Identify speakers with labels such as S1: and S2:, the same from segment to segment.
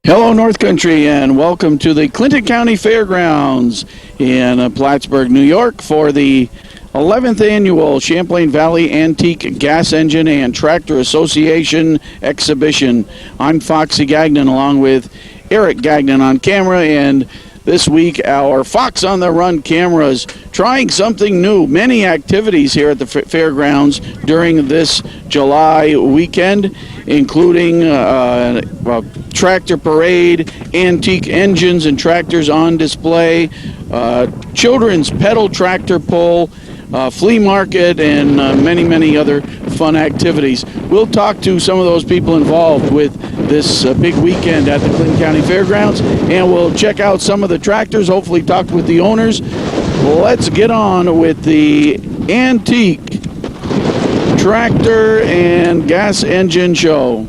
S1: Hello, North Country, and welcome to the Clinton County Fairgrounds in Plattsburgh, New York for the 11th Annual Champlain Valley Antique Gas Engine and Tractor Association Exhibition. I'm Foxy Gagnon along with Eric Gagnon on camera, and this week our Fox on the Run cameras trying something new. Many activities here at the fairgrounds during this July weekend, including a tractor parade, antique engines and tractors on display, children's pedal tractor pull, flea market, and many other fun activities. We'll talk to some of those people involved with this big weekend at the Clinton County Fairgrounds, and we'll check out some of the tractors, hopefully talk with the owners. Let's get on with the antique tractor and gas engine show.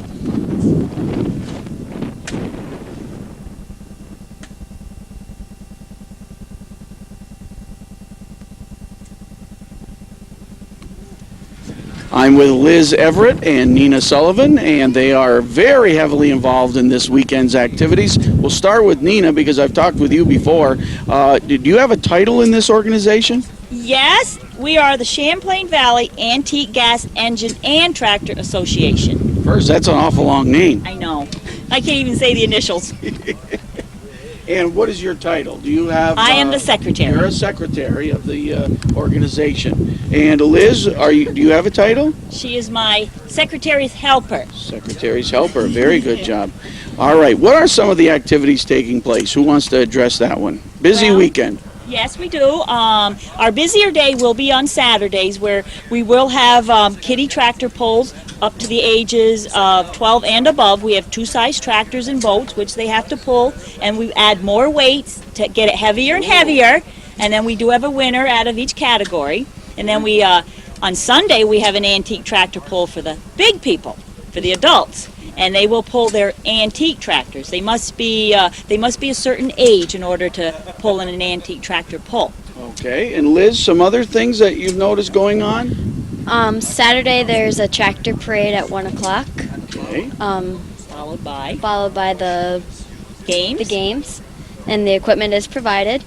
S1: I'm with Liz Everett and Nina Sullivan, and they are very heavily involved in this weekend's activities. We'll start with Nina because I've talked with you before. Do you have a title in this organization?
S2: Yes, we are the Champlain Valley Antique Gas Engine and Tractor Association.
S1: First, that's an awful long name.
S2: I know. I can't even say the initials.
S1: And what is your title? Do you have?
S2: I am the secretary.
S1: You're a secretary of the organization. And Liz, do you have a title?
S2: She is my secretary's helper.
S1: Secretary's helper. Very good job. All right. What are some of the activities taking place? Who wants to address that one? Busy weekend.
S2: Yes, we do. Our busier day will be on Saturdays, where we will have kiddie tractor pulls up to the ages of 12 and above. We have two-size tractors and boats, which they have to pull, and we add more weights to get it heavier and heavier, and then we do have a winner out of each category. And then we, on Sunday, we have an antique tractor pull for the big people, for the adults. And they will pull their antique tractors. They must be a certain age in order to pull in an antique tractor pull.
S1: Okay, and Liz, some other things that you've noticed going on?
S3: Saturday there's a tractor parade at 1 o'clock.
S1: Okay.
S2: Followed by
S3: the games, and the equipment is provided.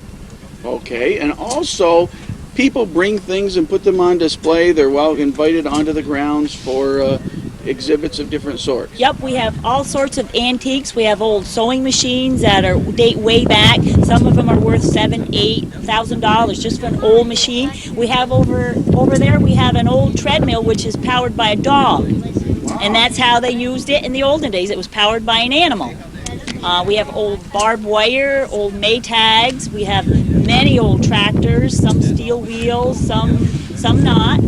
S1: Okay, and also people bring things and put them on display. They're well invited onto the grounds for exhibits of different sorts.
S2: Yep, we have all sorts of antiques. We have old sewing machines that are date way back. Some of them are worth $7,000-8,000 just for an old machine. We have over there we have an old treadmill which is powered by a dog. Wow. And that's how they used it in the olden days. It was powered by an animal. We have old barbed wire, old Maytags. We have many old tractors, some steel wheels, some not.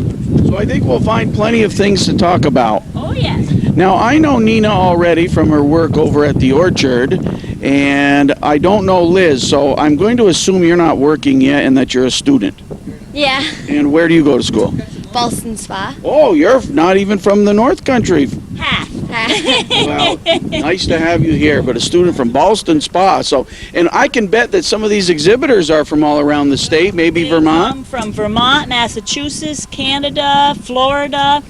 S1: So I think we'll find plenty of things to talk about.
S2: Oh, yes.
S1: Now, I know Nina already from her work over at the Orchard, and I don't know Liz, so I'm going to assume you're not working yet and that you're a student.
S3: Yeah.
S1: And where do you go to school?
S3: Boston Spa.
S1: Oh, you're not even from the North Country.
S2: Half.
S1: Well, nice to have you here, but a student from Boston Spa. So, and I can bet that some of these exhibitors are from all around the state, maybe
S2: They
S1: Vermont.
S2: come from Vermont, Massachusetts, Canada, Florida.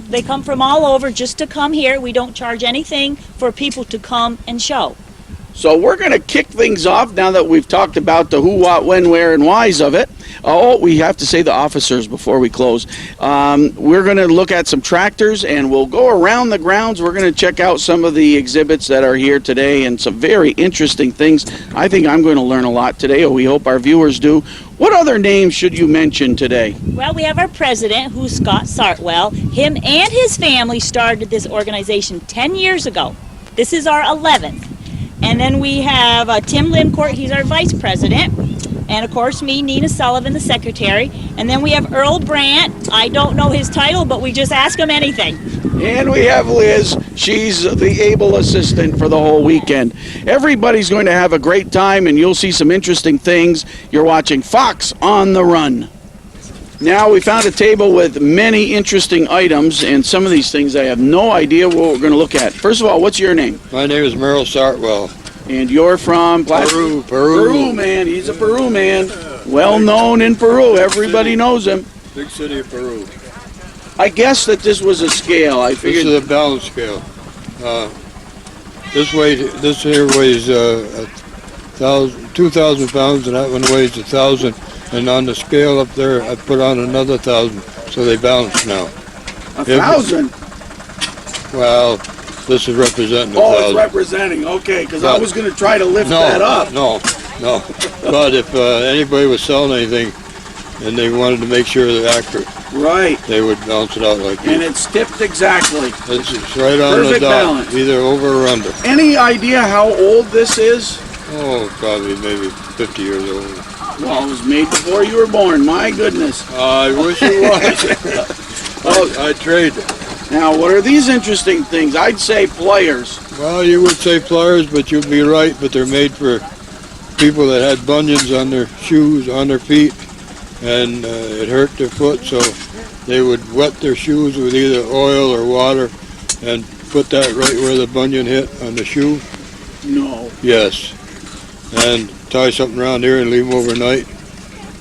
S2: They come from all over just to come here. We don't charge anything for people to come and show.
S1: So we're going to kick things off now that we've talked about the who, what, when, where, and whys of it. Oh, we have to say the officers before we close. We're going to look at some tractors, and we'll go around the grounds. We're going to check out some of the exhibits that are here today and some very interesting things. I think I'm going to learn a lot today, or we hope our viewers do. What other names should you mention today?
S2: Well, we have our president, who's Scott Sartwell. Him and his family started this organization 10 years ago. This is our 11th. And then we have Tim Limcourt, he's our vice president. And of course me, Nina Sullivan, the secretary. And then we have Earl Brandt. I don't know his title, but we just ask him anything.
S1: And we have Liz. She's the able assistant for the whole weekend. Everybody's going to have a great time, and you'll see some interesting things. You're watching Fox on the Run. Now we found a table with many interesting items, and some of these things I have no idea what we're going to look at. First of all, what's your name?
S4: My name is Merrill Sartwell.
S1: And you're from
S4: Peru.
S1: Peru, man. He's a Peru man. Well known in Peru. Everybody knows him.
S4: Big city of Peru.
S1: I guess that this was a scale. I
S4: This
S1: figured.
S4: is a balance scale. This here weighs 2,000 pounds, and that one weighs 1,000. And on the scale up there, I put on another 1,000, so they balance now.
S1: 1,000?
S4: Well, this is representing 1,000.
S1: Oh, it's representing. Okay, because I was going to try to lift that up.
S4: No. But if anybody was selling anything and they wanted to make sure they're accurate,
S1: right,
S4: they would balance it out like this.
S1: And it's tipped exactly.
S4: It's right on
S1: Perfect
S4: the dot,
S1: balance.
S4: either over or under.
S1: Any idea how old this is?
S4: Oh, probably maybe 50 years old.
S1: Well, it was made before you were born. My goodness.
S4: I wish it was. I trade.
S1: Now, what are these interesting things? I'd say players.
S4: Well, you would say pliers, but you'd be right. But they're made for people that had bunions on their shoes, on their feet, and it hurt their foot, so they would wet their shoes with either oil or water and put that right where the bunion hit on the shoe.
S1: No.
S4: Yes. And tie something around here and leave them overnight.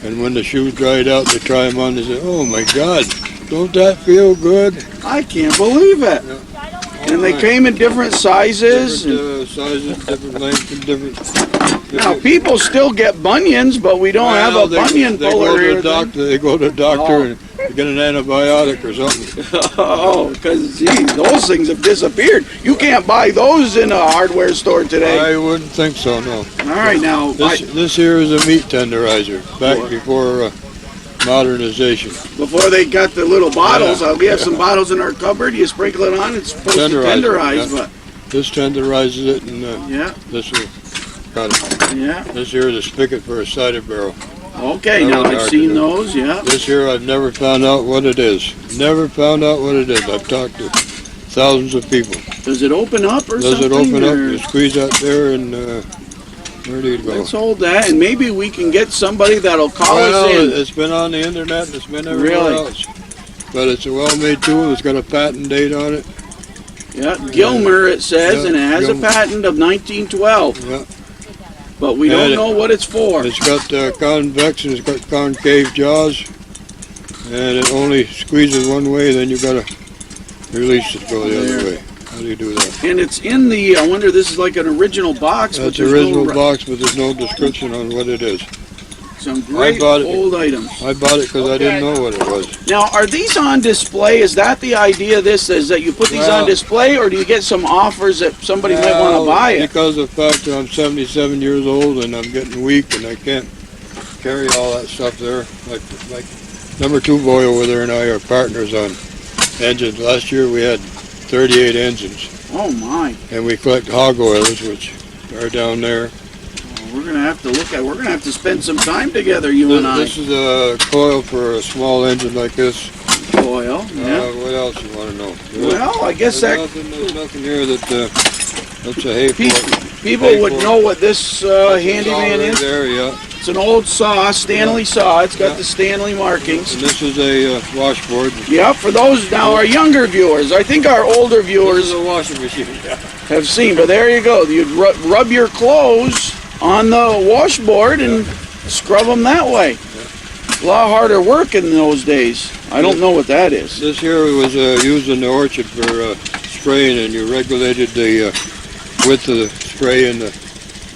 S4: And when the shoes dried out, they try them on and say, "Oh my God, don't that feel good?"
S1: I can't believe it.
S4: Yeah.
S1: And they came in different sizes.
S4: Different sizes, different lengths, and different.
S1: Now, people still get bunions, but we don't have a bunion puller here.
S4: They go to the doctor and get an antibiotic or something.
S1: Oh, because, gee, those things have disappeared. You can't buy those in a hardware store today.
S4: I wouldn't think so, no.
S1: All right, now.
S4: This here is a meat tenderizer, back before modernization.
S1: Before they got the little bottles, we have some bottles in our cupboard. You sprinkle it on, it's supposed to tenderize.
S4: Yeah.
S1: But
S4: this tenderizes it, and this will cut it.
S1: Yeah.
S4: This here is a spigot for a cider barrel.
S1: Okay, now I've seen those, yeah.
S4: This here I've never found out what it is. Never found out what it is. I've talked to thousands of people.
S1: Does it open up or something?
S4: Does it open up? You squeeze out there and where do you go?
S1: Let's hold that, and maybe we can get somebody that'll call us in.
S4: It's been on the internet, and it's been everywhere else. But it's a well-made tool. It's got a patent date on it.
S1: Yeah, Gilmer it says, and it has a patent of 1912.
S4: Yeah.
S1: But we don't know what it's for.
S4: It's got convex and it's got concave jaws, and it only squeezes one way. Then you got to release it, go the other way. How do you do that?
S1: And it's in the, I wonder, this is like an original box.
S4: It's an original box, but there's no description on what it is.
S1: Some great old items.
S4: I bought it because I didn't know what it was.
S1: Now, are these on display? Is that the idea of this, is that you put these on display, or do you get some offers that somebody might want to buy it?
S4: Because of the fact that I'm 77 years old and I'm getting weak and I can't carry all that stuff there. Like number 2 boy over there and I are partners on engines. Last year we had 38 engines.
S1: Oh my.
S4: And we collect hog oilers, which are down there.
S1: We're going to have to we're going to have to spend some time together, you and I.
S4: This is a coil for a small engine like this.
S1: Coil, yeah.
S4: What else you want to know?
S1: Well, I guess
S4: there's nothing here that's a hay fork.
S1: People would know what this handyman is.
S4: There, yeah.
S1: It's an old saw, Stanley saw. It's got the Stanley markings.
S4: And this is a washboard.
S1: Yeah, for those now our younger viewers. I think our older viewers
S4: this is a washing machine.
S1: have seen. But there you go. You'd rub your clothes on the washboard and scrub them that way. A lot harder work in those days. I don't know what that is.
S4: This here was used in the orchard for spraying, and you regulated the width of the spray and the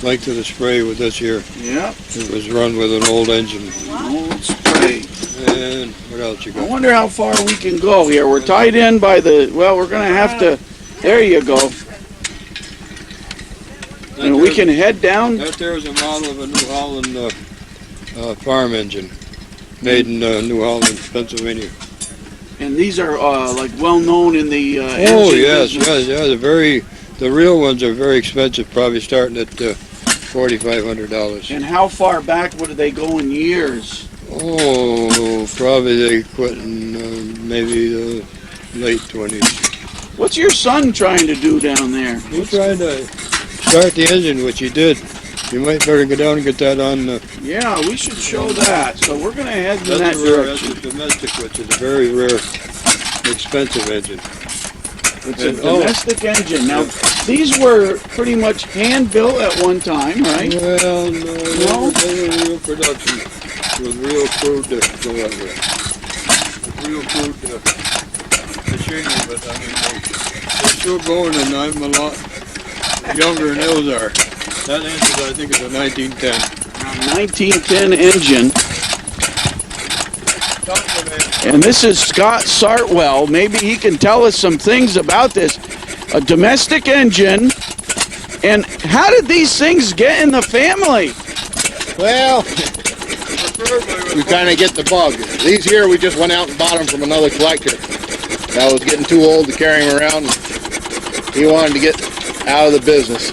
S4: length of the spray with this here.
S1: Yeah.
S4: It was run with an old engine.
S1: Old spray.
S4: And what else you got?
S1: I wonder how far we can go here. We're tied in by the, well, we're going to have to, there you go. And we can head down.
S4: That there is a model of a New Holland farm engine made in New Holland, Pennsylvania.
S1: And these are like well known in the
S4: oh
S1: engine
S4: yes,
S1: business.
S4: the real ones are very expensive, probably starting at $4,500.
S1: And how far back would they go in years?
S4: Oh, probably they quit in maybe the late 20s.
S1: What's your son trying to do down there?
S4: He's trying to start the engine, which he did. You might better go down and get that on.
S1: Yeah, we should show that. So we're going to head in that direction.
S4: That's a domestic, which is a very rare, expensive engine.
S1: It's a domestic engine. Now, these were pretty much hand-built at one time, right?
S4: Well, no, they were real production with real crude real crude machinery, but I mean, they're still going, and I'm a lot younger than those are. That engine, I think, is a 1910.
S1: 1910 engine. And this is Scott Sartwell. Maybe he can tell us some things about this. A domestic engine. And how did these things get in the family?
S5: Well, we kind of get the bug. These here, we just went out and bought them from another collector that was getting too old to carry them around. He wanted to get out of the business.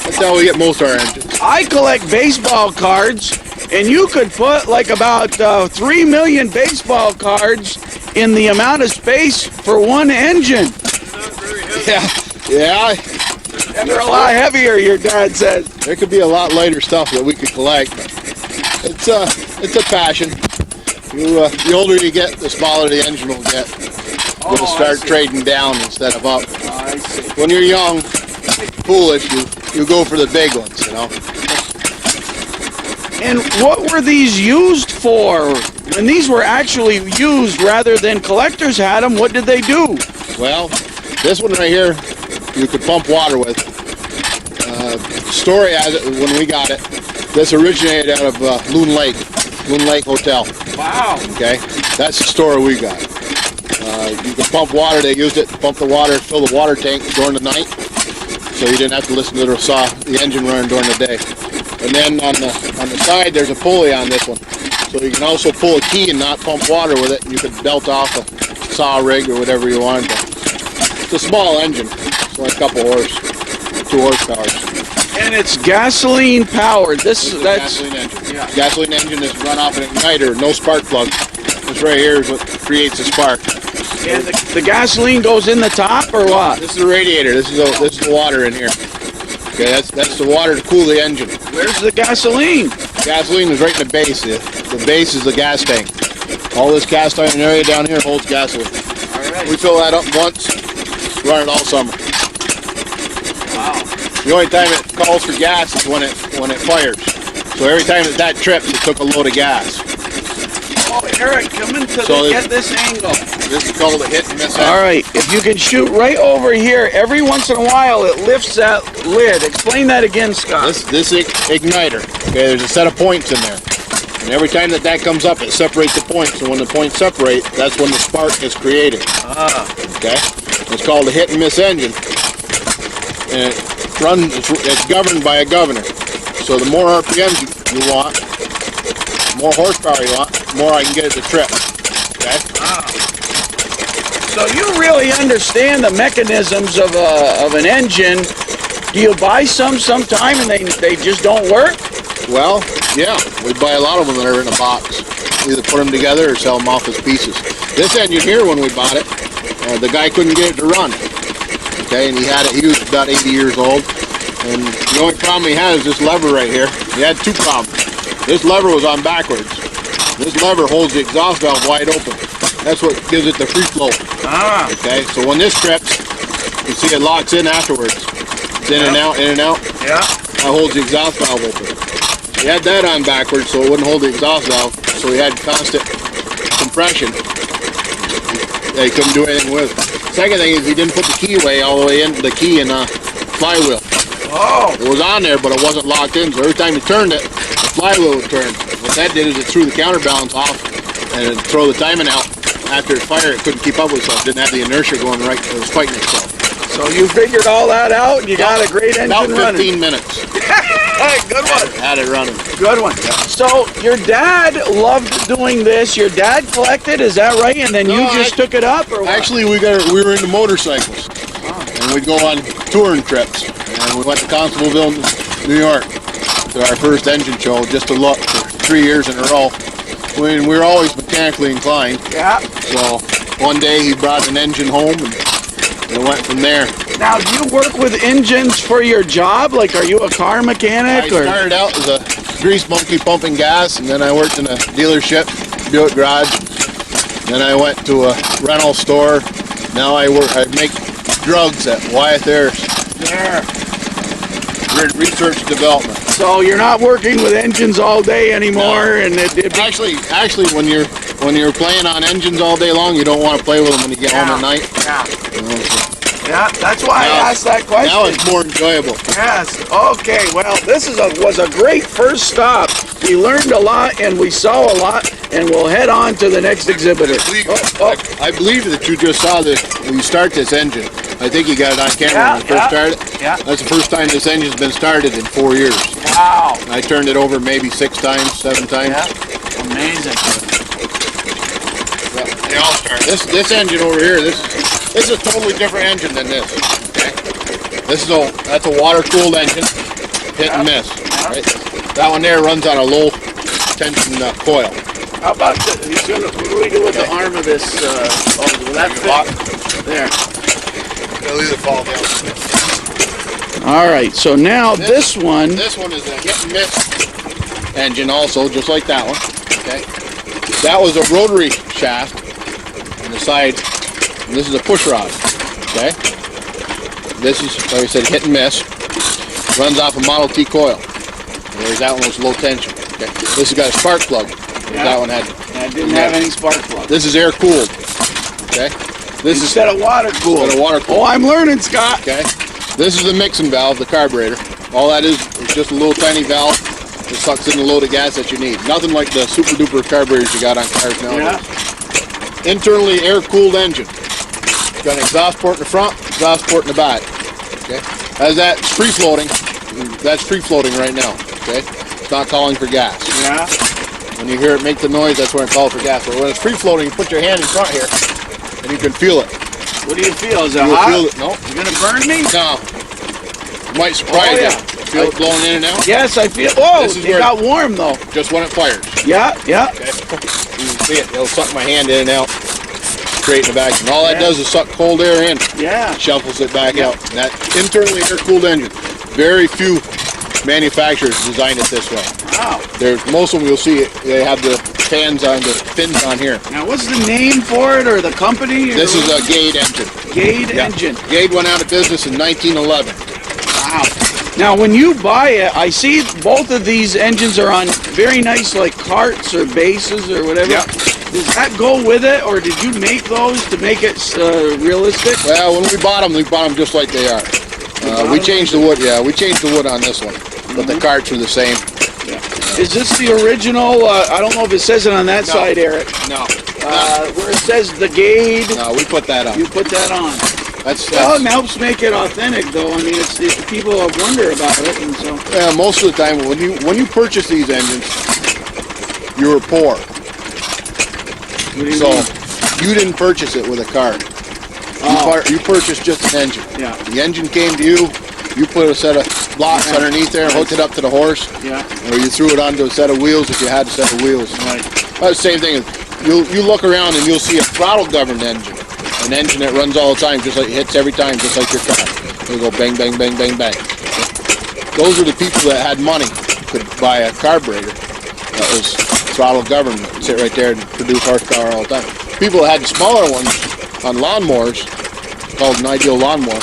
S5: That's how we get most of our engines.
S1: I collect baseball cards, and you could put like about 3 million baseball cards in the amount of space for one engine.
S5: Yeah.
S1: And they're a lot heavier, your dad says.
S5: There could be a lot lighter stuff that we could collect. It's a passion. The older you get, the smaller the engine will get. We'll start trading down instead of up.
S1: I see.
S5: When you're young, foolish, you go for the big ones, you know.
S1: And what were these used for? When these were actually used rather than collectors had them, what did they do?
S5: Well, this one right here, you could pump water with. Story has it, when we got it, this originated out of Loon Lake Hotel.
S1: Wow.
S5: Okay, that's the story we got. You could pump water. They used it to pump the water, fill the water tank during the night, so you didn't have to listen to the engine running during the day. And then on the side, there's a pulley on this one, so you can also pull a key and not pump water with it. You could belt off a saw rig or whatever you wanted to. It's a small engine. It's only a couple 2 horsepower.
S1: And it's gasoline powered. That's
S5: gasoline engine. Yeah. Gasoline engine is run off an igniter, no spark plug. This right here is what creates a spark.
S1: And the gasoline goes in the top or what?
S5: This is the radiator. This is the water in here. Okay, that's the water to cool the engine.
S1: Where's the gasoline?
S5: Gasoline is right in the base. The base is the gas tank. All this cast iron area down here holds gasoline.
S1: All right.
S5: We fill that up once, run it all summer.
S1: Wow.
S5: The only time it calls for gas is when it fires. So every time that trips, it took a load of gas.
S1: Oh, Eric, come in to get this angle.
S5: This is called a hit and miss.
S1: All right, if you can shoot right over here, every once in a while it lifts that lid. Explain that again, Scott.
S5: This igniter, okay, there's a set of points in there. And every time that comes up, it separates the points. And when the points separate, that's when the spark is created. Okay? It's called a hit and miss engine. And it's governed by a governor. So the more RPMs you want, the more horsepower you want, the more I can get it to trip. Okay?
S1: So you really understand the mechanisms of an engine. Do you buy some sometime and they just don't work?
S5: Well, yeah, we buy a lot of them that are in a box. We either put them together or sell them off as pieces. This engine here, when we bought it, the guy couldn't get it to run. Okay, and he was about 80 years old. And the only problem he had is this lever right here. He had 2 problems. This lever was on backwards. This lever holds the exhaust valve wide open. That's what gives it the free flow. Okay, so when this trips, you see it locks in afterwards. It's in and out, in and out.
S1: Yeah.
S5: That holds the exhaust valve open. He had that on backwards, so it wouldn't hold the exhaust valve, so he had constant compression that he couldn't do anything with. Second thing is he didn't put the key all the way in, the key in flywheel.
S1: Oh.
S5: It was on there, but it wasn't locked in, so every time you turned it, the flywheel would turn. What that did is it threw the counterbalance off and it'd throw the timing out. After it fired, it couldn't keep up with itself. It didn't have the inertia going right, it was fighting itself.
S1: So you figured all that out and you got a great engine
S5: about 15
S1: running.
S5: minutes.
S1: Hey, good one.
S5: Had it running.
S1: Good one. So your dad loved doing this. Your dad collected, is that right? And then you just took it up, or what?
S5: Actually, we were into motorcycles, and we'd go on touring trips. And we went to Constableville, New York, to our first engine show, just to look for 3 years in a row. We were always mechanically inclined.
S1: Yeah.
S5: So one day he brought an engine home, and it went from there.
S1: Now, do you work with engines for your job? Like, are you a car mechanic?
S5: I started out as a grease monkey pumping gas, and then I worked in a dealership, Buick garage. Then I went to a rental store. Now I make drugs at Wyeth Ayers.
S1: There.
S5: Research and development.
S1: So you're not working with engines all day anymore, and
S5: Actually, when you're playing on engines all day long, you don't want to play with them when you get home at night.
S1: Yeah.
S5: You know, so
S1: Yeah, that's why I asked that question.
S5: Now it's more enjoyable.
S1: Yes. Okay. Well, this was a great first stop. We learned a lot and we saw a lot, and we'll head on to the next exhibitor.
S5: I believe that you just saw this when you start this engine. I think you got it on camera when you first started.
S1: Yeah.
S5: That's the first time this engine's been started in 4 years.
S1: Wow.
S5: I turned it over maybe 6 times, 7 times.
S1: Yeah. Amazing.
S5: They all start. This engine over here, this is a totally different engine than this. Okay. That's a water-cooled engine, hit and miss. Right? That one there runs on a low tension coil.
S1: How about what do we do with the arm of this? Will that fit? There.
S5: They'll either fall down.
S1: All right. So now this one.
S5: This one is a hit and miss engine, also, just like that one. Okay. That was a rotary shaft on the side, and this is a push rod. Okay. This is, like I said, hit and miss. Runs off a Model T coil. Whereas that one was low tension. Okay. This has got a spark plug. That one
S1: didn't have any spark plug.
S5: This is air cooled. Okay. This
S1: Instead of water cooled.
S5: Instead of water cooled.
S1: Oh, I'm learning, Scott.
S5: Okay. This is the mixing valve, the carburetor. All that is just a little tiny valve that sucks in the load of gas that you need. Nothing like the super duper carburetors you got on cars nowadays. Yeah. Internally air cooled engine. It's got an exhaust port in the front, exhaust port in the back. Okay. As that's free floating, that's free floating right now. Okay. It's not calling for gas.
S1: Yeah.
S5: When you hear it make the noise, that's when it calls for gas. But when it's free floating, you put your hand in front here, and you can feel it.
S1: What do you feel? Is it
S5: You'll
S1: hot?
S5: feel it. No.
S1: You gonna burn me?
S5: No. It might surprise you. Feel it blowing in and out?
S1: Yes, I feel. Whoa!
S5: This is
S1: It got warm though.
S5: Just when it fires.
S1: Yeah. Yeah.
S5: Okay. You can see it. It'll suck my hand in and out, creating a vacuum. All that does is suck cold air in.
S1: Yeah.
S5: Shuffles it back out. And that internally air-cooled engine. Very few manufacturers designed it this way.
S1: Wow.
S5: Most of them you'll see it. They have the fins on here.
S1: Now, what's the name for it or the company?
S5: This is a Gade engine.
S1: Gade engine.
S5: Gade went out of business in 1911.
S1: Wow. Now, when you buy it, I see both of these engines are on very nice, like carts or bases or whatever.
S5: Yeah.
S1: Does that go with it, or did you make those to make it realistic?
S5: Well, when we bought them just like they are. We changed the wood. Yeah, we changed the wood on this one, but the carts are the same.
S1: Yeah. Is this the original? I don't know if it says it on that side, Eric.
S5: No.
S1: Where it says the Gade.
S5: No, we put that on.
S1: You put that on.
S5: Well,
S1: it helps make it authentic, though. I mean, it's people wonder about it, and so.
S5: Yeah, most of the time when you purchase these engines, you were poor.
S1: What do you
S5: So
S1: mean?
S5: you didn't purchase it with a card. You purchased just an engine.
S1: Yeah.
S5: The engine came to you. You put a set of blocks underneath there, hooked it up to the horse,
S1: Yeah.
S5: or you threw it onto a set of wheels if you had a set of wheels.
S1: Right.
S5: That's the same thing. You look around and you'll see a throttle governed engine. An engine that runs all the time, just like it hits every time, just like your car. It'll go bang, bang, bang, bang, bang. Those are the people that had money could buy a carburetor that was throttle governed, sit right there and produce horsepower all the time. People that had the smaller ones on lawnmowers, called an ideal lawnmower,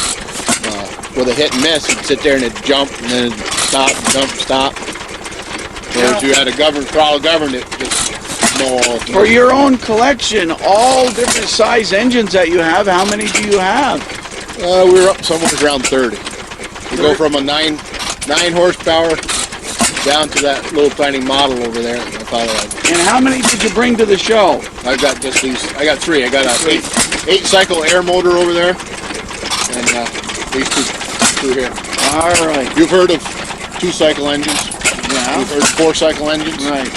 S5: with a hit and miss, you'd sit there and it'd jump and then it'd stop, jump, stop. Whereas you had a throttle governed, it just no.
S1: For your own collection, all different size engines that you have, how many do you have?
S5: We're up somewhere around 30. We go from a 9 horsepower down to that little tiny model over there.
S1: And how many did you bring to the show?
S5: I've got just these. I got 3. I got a 8 cycle air motor over there, and these two here.
S1: All right.
S5: You've heard of 2 cycle engines?
S1: Yeah.
S5: You've heard of 4 cycle engines?
S1: Right.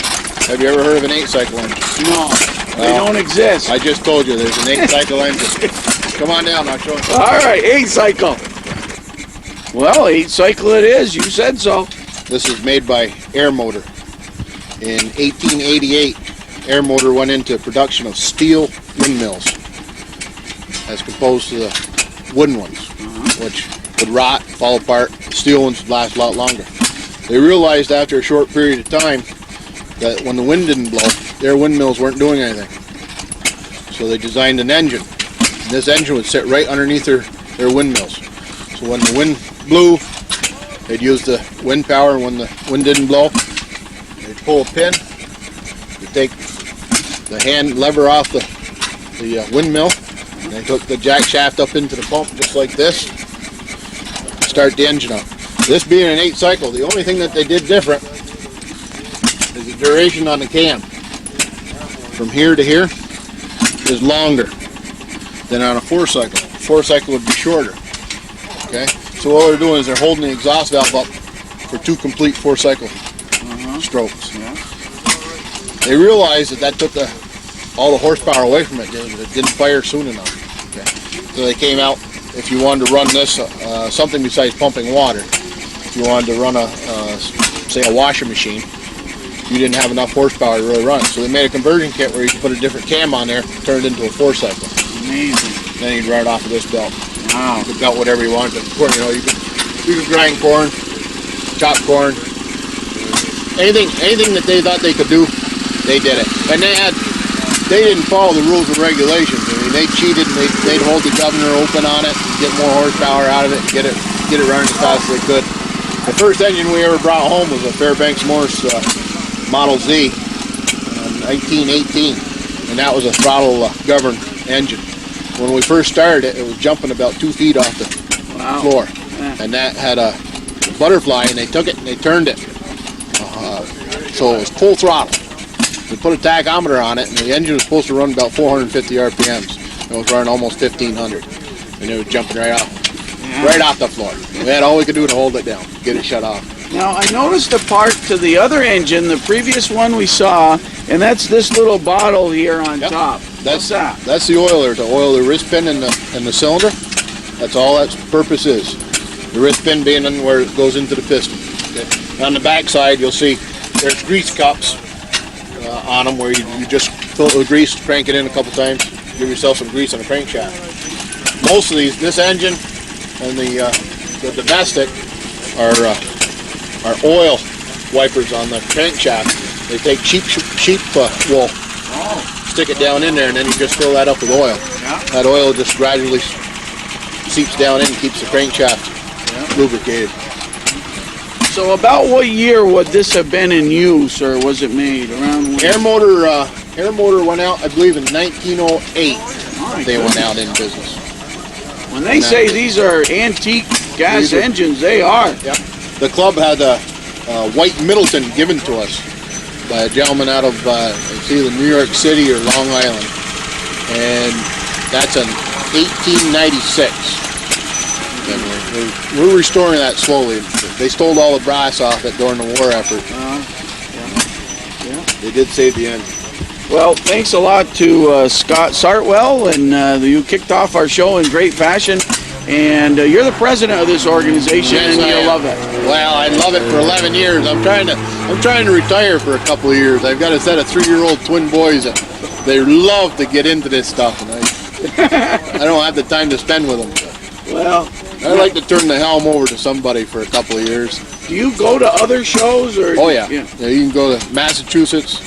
S5: Have you ever heard of an 8 cycle engine?
S1: No, they don't exist.
S5: I just told you there's an 8 cycle engine. Come on down, I'll show you.
S1: All right, 8 cycle. Well, 8 cycle it is. You said so.
S5: This is made by Air Motor. In 1888, Air Motor went into production of steel windmills as opposed to the wooden ones, which would rot, fall apart. The steel ones would last a lot longer. They realized after a short period of time that when the wind didn't blow, their windmills weren't doing anything. So they designed an engine. And this engine would sit right underneath their windmills. So when the wind blew, they'd use the wind power, and when the wind didn't blow, they'd pull a pin, you'd take the hand lever off the windmill, And they took the jack shaft up into the pump just like this. Start the engine up. This being an 8 cycle, the only thing that they did different is the duration on the cam. From here to here is longer than on a 4 cycle. 4 cycle would be shorter. Okay? So what they're doing is they're holding the exhaust valve up for 2 complete 4 cycle strokes. They realized that took all the horsepower away from it. It didn't fire soon enough. Okay? So they came out, if you wanted to run this, something besides pumping water, if you wanted to run say a washing machine, you didn't have enough horsepower to really run it. So they made a conversion kit where you could put a different cam on there, turn it into a 4 cycle.
S1: Amazing.
S5: Then you'd run it off of this belt.
S1: Wow.
S5: You could belt whatever you wanted. But, you know, you could grind corn, chop corn, anything that they thought they could do, they did it. And they didn't follow the rules and regulations. I mean, they cheated and they'd hold the governor open on it, get more horsepower out of it, and get it running as fast as they could. The first engine we ever brought home was a Fairbanks Morse Model Z, 1918, and that was a throttle governed engine. When we first started it, it was jumping about 2 feet off the floor, and that had a butterfly, and they took it and they turned it, so it was full throttle. We put a tachometer on it, and the engine was supposed to run about 450 RPMs. It was running almost 1,500, and it was jumping right off the floor. We had all we could do to hold it down, get it shut off.
S1: Now, I noticed a part to the other engine, the previous one we saw, and that's this little bottle here on top. What's that?
S5: That's the oiler, to oil the wrist pin and the cylinder. That's all that purpose is. The wrist pin being where it goes into the piston. Okay. On the back side, you'll see there's grease cups on them where you just fill it with grease, crank it in a couple times, give yourself some grease on the crankshaft. Most of these, this engine and the domestic are oil wipers on the crankshaft. They take sheep wool, stick it down in there, and then you just fill that up with oil. That oil just gradually seeps down in and keeps the crankshaft lubricated.
S1: So about what year would this have been in use, or was it made? Around when?
S5: Air motor went out, I believe, in 1908. They went out in business.
S1: When they say these are antique gas engines, they are.
S5: Yep. The club had a white Middleton given to us by a gentleman out of it's either New York City or Long Island, and that's an 1896. And we're restoring that slowly. They stole all the brass off it during the war effort. They did save the engine.
S1: Well, thanks a lot to Scott Sartwell, and you kicked off our show in great fashion. And you're the president of this organization,
S5: Yes,
S1: and
S5: I
S1: you
S5: am.
S1: love it.
S5: Well, I love it for 11 years. I'm trying to retire for a couple of years. I've got a set of 3-year-old twin boys that they love to get into this stuff, and I don't have the time to spend with them.
S1: Well,
S5: I'd like to turn the helm over to somebody for a couple of years.
S1: do you go to other shows? Or
S5: Oh yeah, you can go to Massachusetts,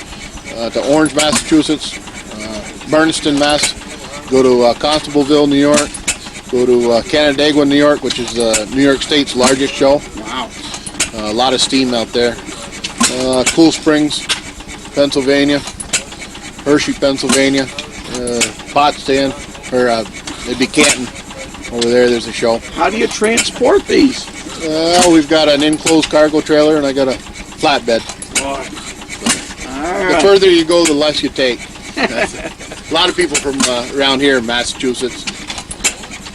S5: to Orange, Massachusetts, Berniston, Mass. Go to Constableville, New York. Go to Canandaigua, New York, which is New York State's largest show.
S1: Wow.
S5: A lot of steam out there. Cool Springs, Pennsylvania. Hershey, Pennsylvania. Potsdam, or it'd be Canton. Over there's a show.
S1: How do you transport these?
S5: We've got an enclosed cargo trailer, and I got a flatbed.
S1: All
S5: The
S1: right.
S5: further you go, the less you take. A lot of people from around here, Massachusetts,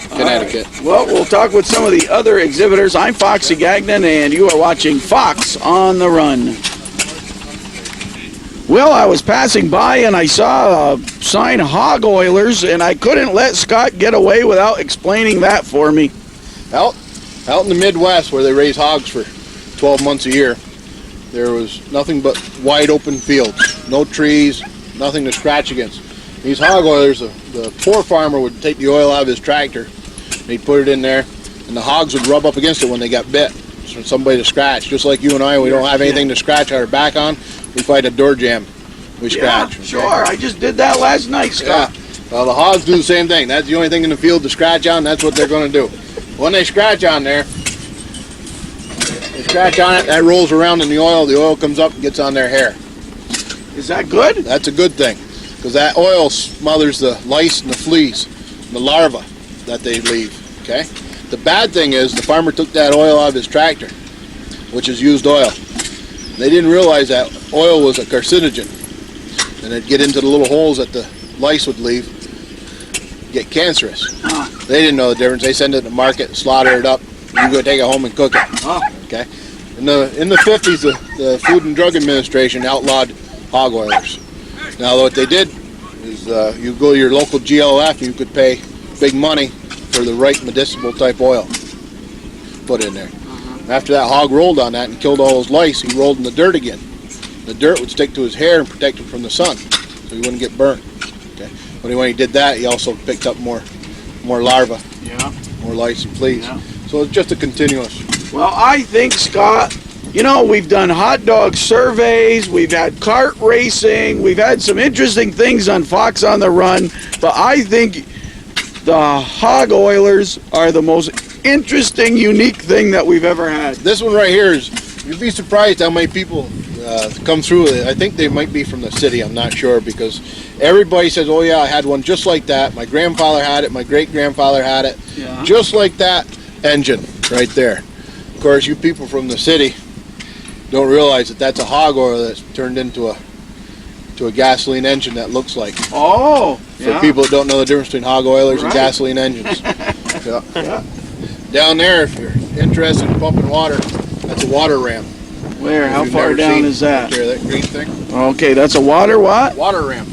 S5: Connecticut.
S1: All right. Well, we'll talk with some of the other exhibitors. I'm Foxy Gagnon, and you are watching Fox on the Run. Well, I was passing by and I saw a sign, Hog Oilers, and I couldn't let Scott get away without explaining that for me.
S5: Out in the Midwest, where they raise hogs for 12 months a year, there was nothing but wide open fields, no trees, nothing to scratch against. These hog oilers, the poor farmer would take the oil out of his tractor, and he'd put it in there, and the hogs would rub up against it when they got bit. So somebody to scratch, just like you and I, we don't have anything to scratch our back on. We fight a door jam, we scratch.
S1: Yeah, sure. I just did that last night, Scott.
S5: Yeah. Well, the hogs do the same thing. That's the only thing in the field to scratch on. That's what they're going to do. When they scratch on there, they scratch on it, that rolls around in the oil comes up and gets on their hair.
S1: Is that good?
S5: That's a good thing, because that oil smothers the lice and the fleas. the larva that they leave. Okay. The bad thing is the farmer took that oil out of his tractor, which is used oil. They didn't realize that oil was a carcinogen, and it'd get into the little holes that the lice would leave, get cancerous. They didn't know the difference. They send it to the market, slaughter it up, you go take it home and cook it. Okay. In the 50s, the Food and Drug Administration outlawed hog oilers. Now what they did is you go to your local GLF, you could pay big money for the right medicinal type oil put in there. After that hog rolled on that and killed all those lice, he rolled in the dirt again. The dirt would stick to his hair and protect him from the sun, so he wouldn't get burnt. Okay. But when he did that, he also picked up more larvae, more lice and fleas. So it's just a continuous.
S1: Well, I think, Scott, you know, we've done hot dog surveys, we've had kart racing, we've had some interesting things on Fox on the Run, but I think the hog oilers are the most interesting, unique thing that we've ever had.
S5: This one right here is, you'd be surprised how many people come through it. I think they might be from the city, I'm not sure, because everybody says, oh yeah, I had one just like that. My grandfather had it, my great-grandfather had it. Just like that engine right there. Of course, you people from the city don't realize that that's a hog oil that's turned into a gasoline engine that looks like. For people that don't know the difference between hog oilers and gasoline engines. Down there, if you're interested in pumping water, that's a water ramp.
S1: Where? How far down is that?
S5: Right there, that green thing.
S1: Okay, that's a water what?
S5: Water ramp.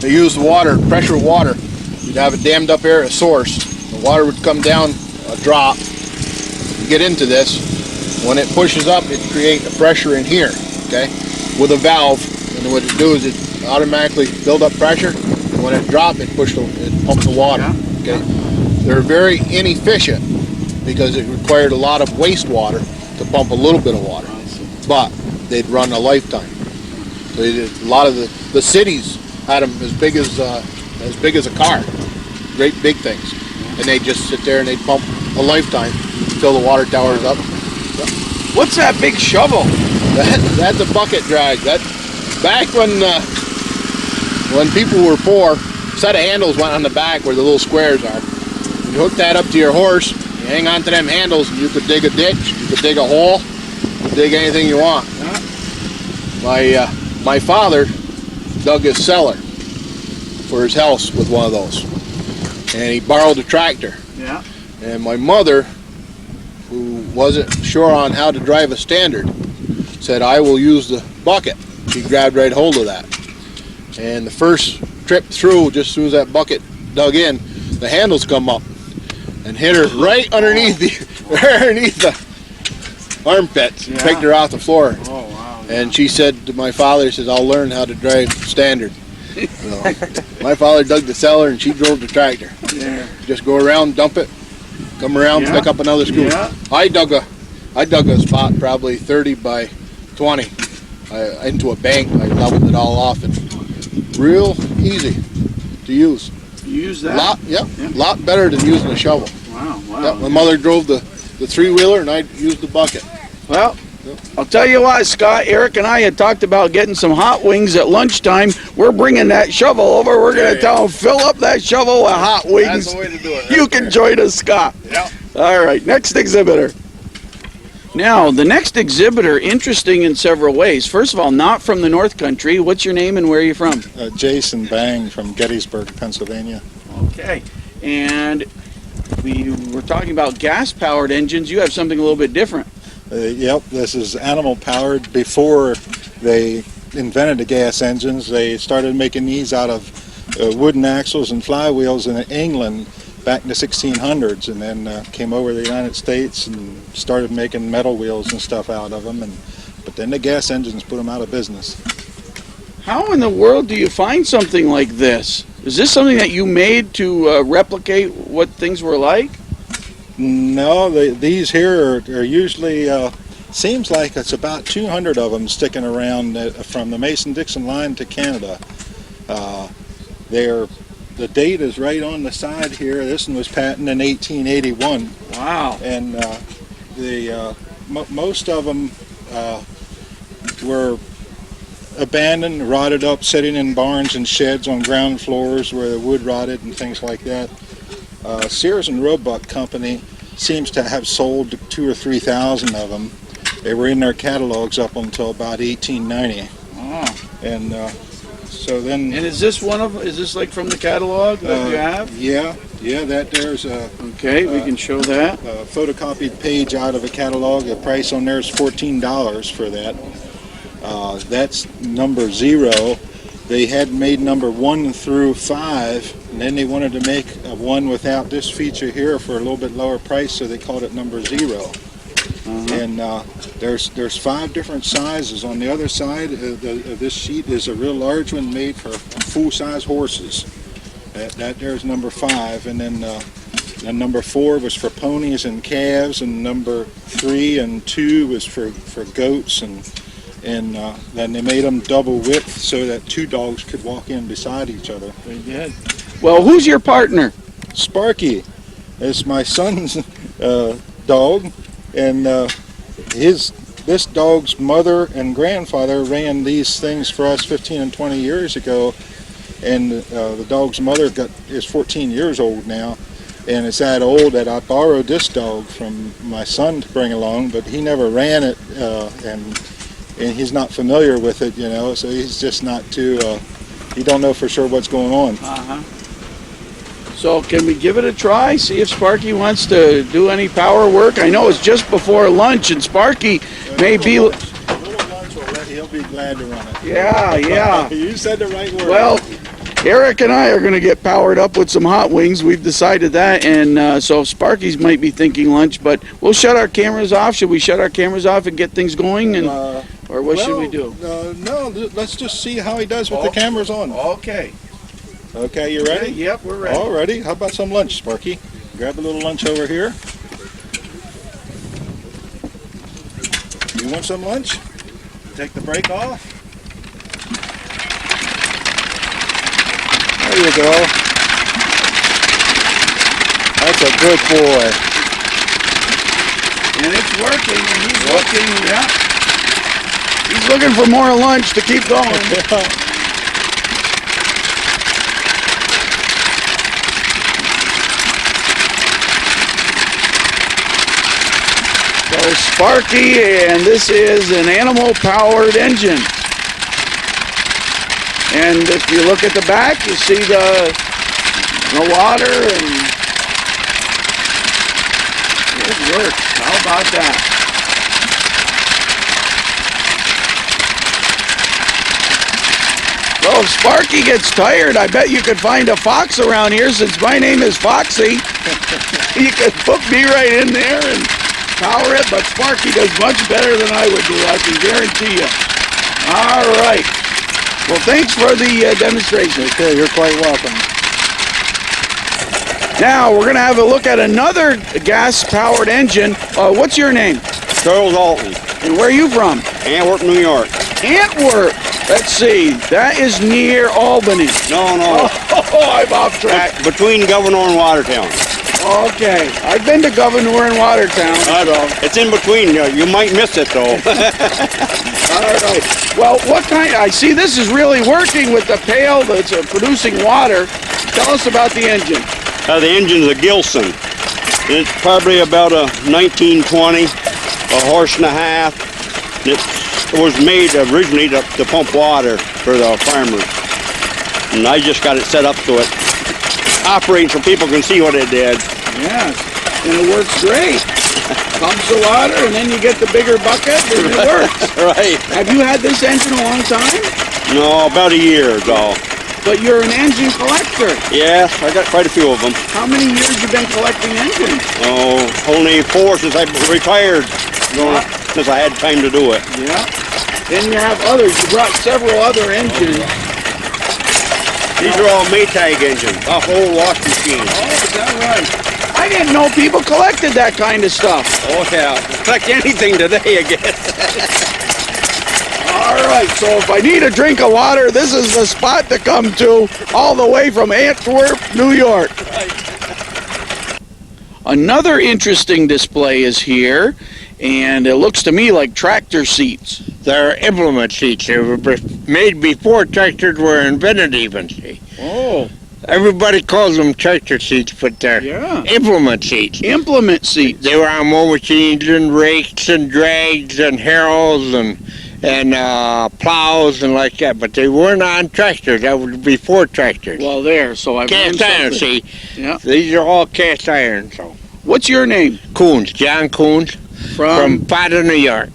S5: They use the water, pressure water. You'd have a dammed up area source. The water would come down a drop, get into this. When it pushes up, it creates a pressure in here, okay, with a valve. And what it do is it automatically build up pressure. And when it drops, it pumps the water. Okay, they're very inefficient because it required a lot of wastewater to pump a little bit of water, but they'd run a lifetime. So a lot of the cities had them as big as a car, great big things, and they just sit there and they'd pump a lifetime until the water tower's up.
S1: What's that big shovel?
S5: That's a bucket drag. That back when people were poor, a set of handles went on the back where the little squares are. You hook that up to your horse, you hang on to them handles, and you could dig a ditch, you could dig a hole, you could dig anything you want. My father dug his cellar for his house with one of those, and he borrowed a tractor. And my mother, who wasn't sure on how to drive a standard, said, I will use the bucket. She grabbed right hold of that. And the first trip through, just as soon as that bucket dug in, the handles come up and hit her right underneath the armpits and picked her off the floor. And she said to my father, he says, I'll learn how to drive standard. So, my father dug the cellar and she drove the tractor. Just go around, dump it, come around, pick up another screw. I dug a spot probably 30 by 20 into a bank. I leveled it all off, and real easy to use.
S1: You use that?
S5: Lot better than using a shovel.
S1: Wow.
S5: My mother drove the three-wheeler, and I used the bucket.
S1: Well, I'll tell you what, Scott, Eric and I had talked about getting some hot wings at lunchtime. We're bringing that shovel over. We're going to tell them, fill up that shovel with hot wings.
S5: That's the way to do it.
S1: You can join us, Scott. All right, next exhibitor. Now, the next exhibitor, interesting in several ways. First of all, not from the North Country. What's your name and where are you from?
S6: Jason Bang from Gettysburg, Pennsylvania.
S1: Okay, and we were talking about gas-powered engines. You have something a little bit different.
S6: Yep, this is animal-powered. Before they invented the gas engines, they started making these out of wooden axles and flywheels in England back in the 1600s, and then came over to the United States and started making metal wheels and stuff out of them. But then the gas engines put them out of business.
S1: How in the world do you find something like this? Is this something that you made to replicate what things were like?
S6: No, these here are usually, seems like it's about 200 of them sticking around from the Mason-Dixon line to Canada. The date is right on the side here. This one was patented in 1881.
S1: Wow.
S6: And most of them were abandoned, rotted up, sitting in barns and sheds on ground floors where the wood rotted and things like that. Sears and Roebuck Company seems to have sold 2,000 or 3,000 of them. They were in their catalogs up until about 1890.
S1: Oh.
S6: And so then...
S1: And is this like from the catalog that you have?
S6: Yeah, that there's a...
S1: Okay, we can show that.
S6: A photocopied page out of a catalog. The price on there is $14 for that. That's number 0. They had made number 1 through 5, and then they wanted to make a one without this feature here for a little bit lower price, so they called it number 0. And there's 5 different sizes. On the other side of this sheet is a real large one made for full-size horses. That there's number 5, and then number 4 was for ponies and calves, and number 3 and 2 was for goats, and then they made them double width so that 2 dogs could walk in beside each other.
S1: They did. Well, who's your partner?
S6: Sparky. It's my son's dog, and this dog's mother and grandfather ran these things for us 15 and 20 years ago, and the dog's mother is 14 years old now, and it's that old that I borrowed this dog from my son to bring along, but he never ran it, and he's not familiar with it, so he's just not too, he don't know for sure what's going on.
S1: So can we give it a try, see if Sparky wants to do any power work? I know it's just before lunch, and Sparky may be...
S6: He'll be glad to run it.
S1: Yeah.
S6: You said the right word.
S1: Well, Eric and I are going to get powered up with some hot wings. We've decided that, and so Sparky's might be thinking lunch, but we'll shut our cameras off. Should we shut our cameras off and get things going, or what should we do?
S6: No, let's just see how he does with the cameras on.
S1: Okay.
S6: Okay, you ready?
S1: Yep, we're ready.
S6: All ready. How about some lunch, Sparky? Grab a little lunch over here. You want some lunch? Take the brake off. There you go. That's a good boy.
S1: And it's working, and he's looking, yeah. He's looking for more lunch to keep going. So Sparky, and this is an animal-powered engine. And if you look at the back, you see the water, and it works. How about that? Well, if Sparky gets tired, I bet you could find a Fox around here. Since my name is Foxy, you could put me right in there and power it, but Sparky does much better than I would do, I can guarantee you. All right. Well, thanks for the demonstration.
S6: Okay, you're quite welcome.
S1: Now, we're going to have a look at another gas-powered engine. What's your name?
S7: Charles Alton,
S1: And where are you from?
S7: Antwerp, New York.
S1: Antwerp. Let's see. That is near Albany.
S7: No.
S1: Oh, I'm off track.
S7: Between Governor and Watertown.
S1: Okay. I've been to Governor in Watertown.
S7: It's in between. You might miss it, though.
S1: All right. Well, what kind? I see this is really working with the pail that's producing water. Tell us about the engine.
S7: The engine's a Gilson. It's probably about a 1920, a horse and a half. It was made originally to pump water for the farmers. And I just got it set up so it operates so people can see what it did.
S1: Yes, and it works great. Pumps the water, and then you get the bigger bucket, and it works.
S7: Right.
S1: Have you had this engine a long time?
S7: No, about a year ago.
S1: But you're an engine collector.
S7: Yes, I got quite a few of them.
S1: How many years you been collecting engines?
S7: Oh, only 4 since I retired. Since I had time to do it.
S1: Yeah. Then you have others. You brought several other engines.
S7: These are all Maytag engines, off old wash machines.
S1: Oh, is that right? I didn't know people collected that kind of stuff.
S7: Oh yeah, collect anything today, I guess.
S1: All right, so if I need a drink of water, this is the spot to come to, all the way from Antwerp, New York. Another interesting display is here, and it looks to me like tractor seats.
S8: They're implement seats. They were made before tractors were invented even, see.
S1: Oh,
S8: Everybody calls them tractor seats, but they're
S1: yeah.
S8: implement seats.
S1: Implement seats.
S8: They were on mow machines and rakes and drags and harrows and plows and like that, but they weren't on tractors. That was before tractors.
S1: Well, there. So I've learned
S8: Cast iron,
S1: something.
S8: see.
S1: Yeah.
S8: These are all cast iron, so.
S1: What's your name?
S8: Coons, John Coons, from FotR, New York.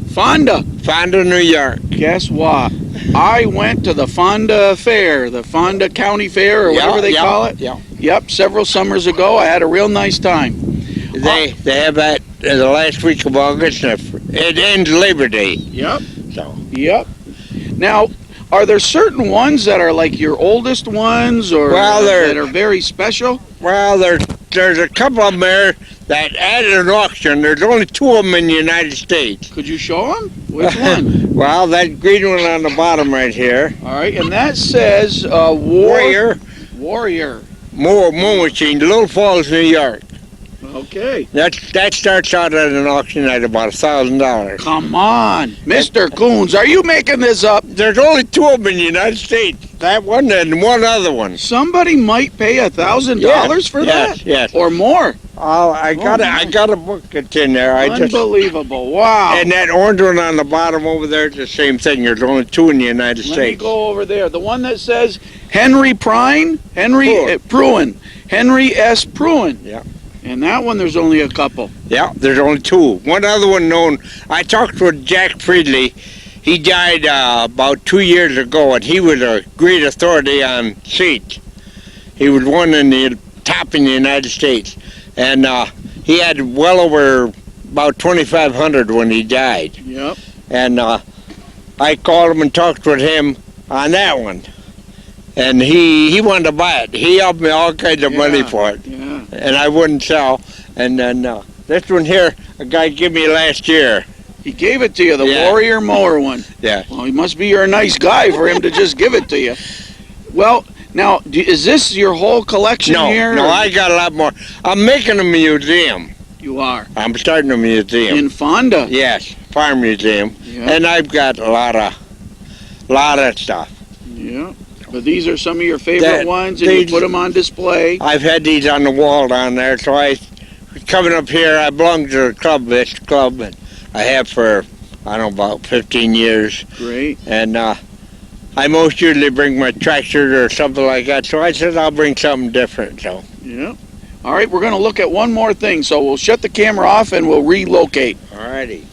S1: Fonda.
S8: FotR, New York.
S1: Guess what? I went to the Fonda Fair, the Fonda County Fair, or whatever they call it.
S8: Yeah.
S1: Yep, several summers ago. I had a real nice time.
S8: They have that in the last week of August, and it ends Labor Day.
S1: Yep.
S8: So.
S1: Yep. Now, are there certain ones that are like your oldest ones, or that are very special?
S8: Well, there's a couple of them there that at an auction. There's only 2 of them in the United States.
S1: Could you show them? Which one?
S8: Well, that green one on the bottom right here.
S1: All right, and that says
S8: Warrior. Mow machine, Little Falls, New York.
S1: Okay.
S8: That starts out at an auction at about $1,000.
S1: Come on, Mr. Coons, are you making this up?
S8: There's only 2 of them in the United States. That one and one other one.
S1: Somebody might pay $1,000 for that?
S8: Yes.
S1: Or more.
S8: Oh, I got a book that's in there.
S1: Unbelievable! Wow.
S8: And that orange one on the bottom over there is the same thing. There's only 2 in the United States.
S1: Let me go over there. The one that says Henry Prine, Pruin, Henry S. Pruin.
S8: Yeah.
S1: And that one, there's only a couple.
S8: Yeah, there's only 2. One other one known. I talked with Jack Friedley. He died about 2 years ago, and he was a great authority on seats. He was one in the top in the United States. And he had well over about 2,500 when he died.
S1: Yep.
S8: And I called him and talked with him on that one. And he wanted to buy it. He offered me all kinds of money for it.
S1: Yeah.
S8: And I wouldn't sell. And then this one here, a guy gave me last year.
S1: He gave it to you, the Warrior Mower one.
S8: Yeah.
S1: Well, he must be a nice guy for him to just give it to you. Well, now, is this your whole collection here?
S8: No, I got a lot more. I'm making a museum.
S1: You are?
S8: I'm starting a museum.
S1: In Fonda?
S8: Yes, farm museum.
S1: Yeah.
S8: And I've got a lot of stuff.
S1: Yeah. But these are some of your favorite ones, and you put them on display.
S8: I've had these on the wall down there, so coming up here, I belong to the club, this club, and I have for, I don't know, about 15 years.
S1: Great.
S8: And I most usually bring my tractor or something like that, so I said I'll bring something different, so.
S1: Yeah. All right, we're going to look at one more thing, so we'll shut the camera off and we'll relocate.
S8: All righty.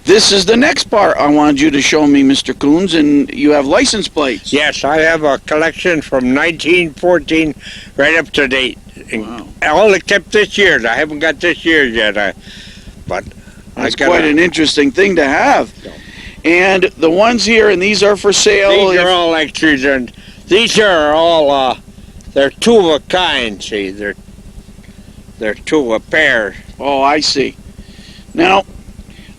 S1: This is the next part I wanted you to show me, Mr. Coons, and you have license plates.
S8: Yes, I have a collection from 1914 right up to date.
S1: Wow.
S8: All except this year's. I haven't got this year's yet, but
S1: that's quite an interesting thing to have. And the ones here, and these are for sale.
S8: These are all like trees, and these are all they're 2 of a kind. See, they're 2 of a pair.
S1: Oh, I see. Now,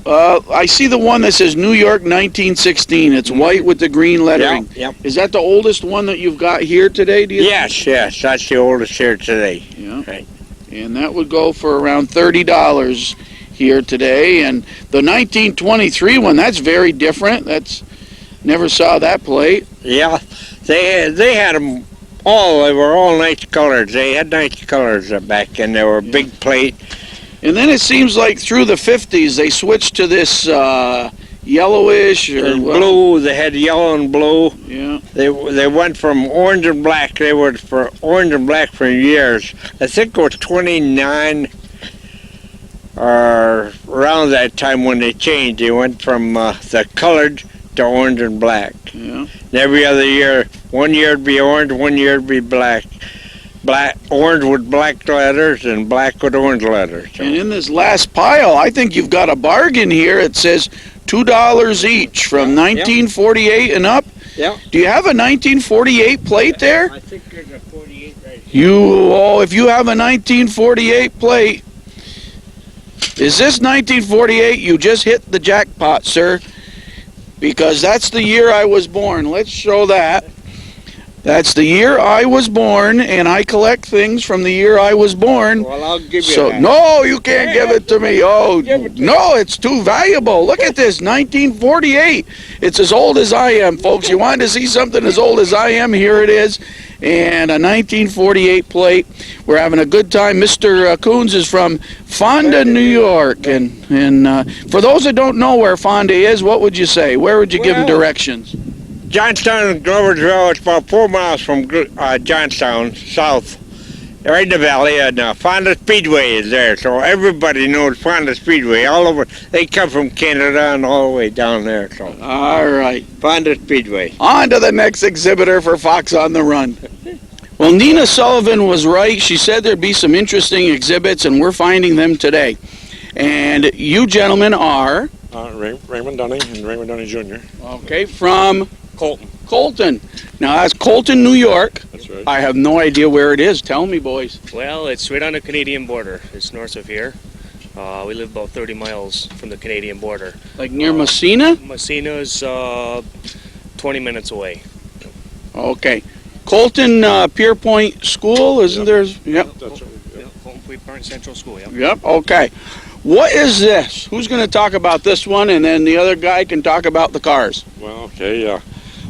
S1: I see the one that says New York 1916. It's white with the green lettering.
S8: Yep.
S1: Is that the oldest one that you've got here today? Do you
S8: Yes, that's the oldest here today.
S1: Yeah.
S8: Right.
S1: And that would go for around $30 here today. And the 1923 one, that's very different. Never saw that plate.
S8: Yeah, they had them all. They were all nice colors. They had nice colors back then. They were big plate.
S1: And then it seems like through the 50s they switched to this yellowish or
S8: blue. They had yellow and blue.
S1: Yeah.
S8: They went from orange and black. They were for orange and black for years. I think it was 29 or around that time when they changed. They went from the colored to orange and black.
S1: Yeah.
S8: And every other year, one year it'd be orange, one year it'd be black. Orange with black letters and black with orange letters. So.
S1: And in this last pile, I think you've got a bargain here. It says $2 each from 1948 and up.
S8: Yeah.
S1: Do you have a 1948 plate there?
S8: I think there's a 48 right here.
S1: If you have a 1948 plate, is this 1948? You just hit the jackpot, sir. Because that's the year I was born. Let's show that. That's the year I was born, and I collect things from the year I was born.
S8: Well, I'll give you
S1: So,
S8: that.
S1: no, you can't give it to me. Oh,
S8: Give it to
S1: no, it's too valuable. Look at this, 1948. It's as old as I am, folks. You wanted to see something as old as I am? Here it is. And a 1948 plate. We're having a good time. Mr. Coons is from Fonda, New York. And for those that don't know where Fonda is, what would you say? Where would you give them
S8: Well,
S1: directions?
S8: Johnstown and Gloversville, it's about 4 miles from Johnstown, south, right in the valley, and Fonda Speedway is there, so everybody knows Fonda Speedway all over. They come from Canada and all the way down there, so
S1: All right.
S8: Fonda Speedway.
S1: On to the next exhibitor for Fox on the Run. Well, Nina Sullivan was right. She said there'd be some interesting exhibits, and we're finding them today. And you gentlemen are,
S9: Raymond Dunning and Raymond Dunning Jr.
S1: okay, from
S9: Colton.
S1: Colton. Now, that's Colton, New York.
S9: That's right.
S1: I have no idea where it is. Tell me, boys.
S10: Well, it's right on the Canadian border. It's north of here. We live about 30 miles from the Canadian border.
S1: Like near Messina?
S10: Messina's 20 minutes away.
S1: Okay. Colton Pierpoint School, isn't there? Yep.
S9: That's right.
S10: Colton Pierpoint Central School, yeah.
S1: Yep, okay. What is this? Who's going to talk about this one, and then the other guy can talk about the cars?
S9: Well, okay.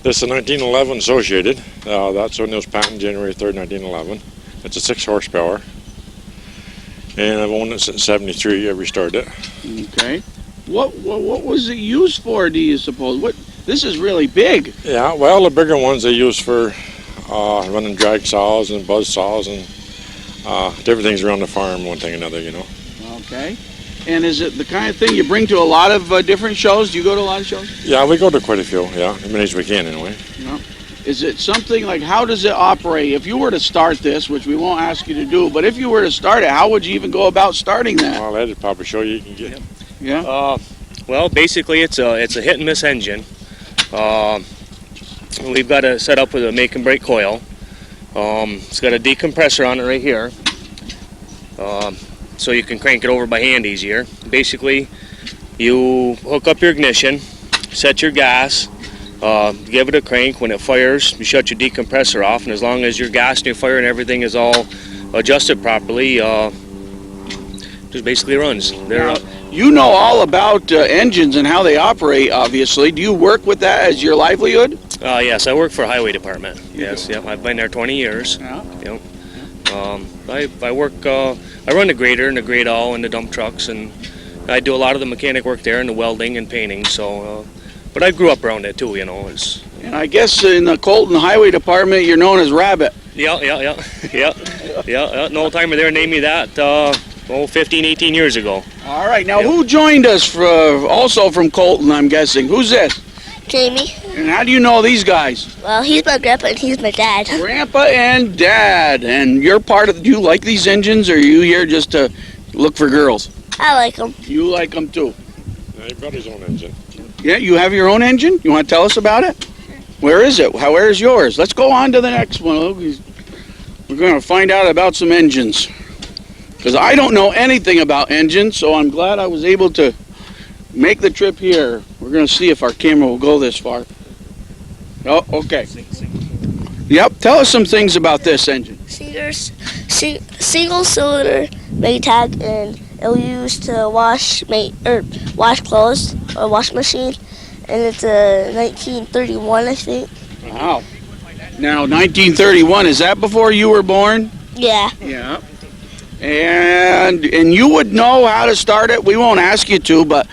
S9: This is a 1911 Associated. That's when it was patented January 3rd, 1911. It's a 6 horsepower. And I've owned it since 73. I restarted it.
S1: Okay. What was it used for, do you suppose? This is really big.
S9: Yeah, well, the bigger ones they use for running drag saws and buzz saws and different things around the farm, one thing or another, you know.
S1: Okay. And is it the kind of thing you bring to a lot of different shows? Do you go to a lot of shows?
S9: Yeah, we go to quite a few, yeah, as many as we can anyway.
S1: Yeah. Is it something like, how does it operate? If you were to start this, which we won't ask you to do, but if you were to start it, how would you even go about starting that?
S9: Well, that'd probably show you can get.
S1: Yeah.
S10: Well, basically, it's a hit and miss engine. We've got it set up with a make and break coil. It's got a decompressor on it right here, so you can crank it over by hand easier. Basically, you hook up your ignition, set your gas, give it a crank. When it fires, you shut your decompressor off, and as long as your gas and your fire and everything is all adjusted properly, just basically runs.
S1: You know all about engines and how they operate, obviously. Do you work with that as your livelihood?
S10: Yes, I work for a highway department. Yes, yep. I've been there 20 years.
S1: Yeah.
S10: Yep. I work. I run the grader and the grade all and the dump trucks, and I do a lot of the mechanic work there and the welding and painting. So, but I grew up around it too, you know.
S1: And I guess in the Colton Highway Department, you're known as Rabbit.
S10: Yeah. An old timer there named me that. 15, 18 years ago.
S1: All right, now who joined us also from Colton, I'm guessing? Who's this?
S11: Jamie.
S1: And how do you know these guys?
S11: Well, he's my grandpa and he's my dad.
S1: Grandpa and Dad. And you're part of, do you like these engines, or are you here just to look for girls?
S11: I like them.
S1: You like them too?
S9: Yeah, he's got his own engine.
S1: Yeah, you have your own engine? You want to tell us about it? Where is it? Where is yours? Let's go on to the next one. We're going to find out about some engines. Because I don't know anything about engines, so I'm glad I was able to make the trip here. We're going to see if our camera will go this far. Oh, okay. Yep, tell us some things about this engine.
S11: Single cylinder Maytag, and it'll use to wash clothes or wash machine, and it's a 1931, I think.
S1: Wow. Now, 1931, is that before you were born?
S11: Yeah.
S1: Yeah. And you would know how to start it. We won't ask you to, but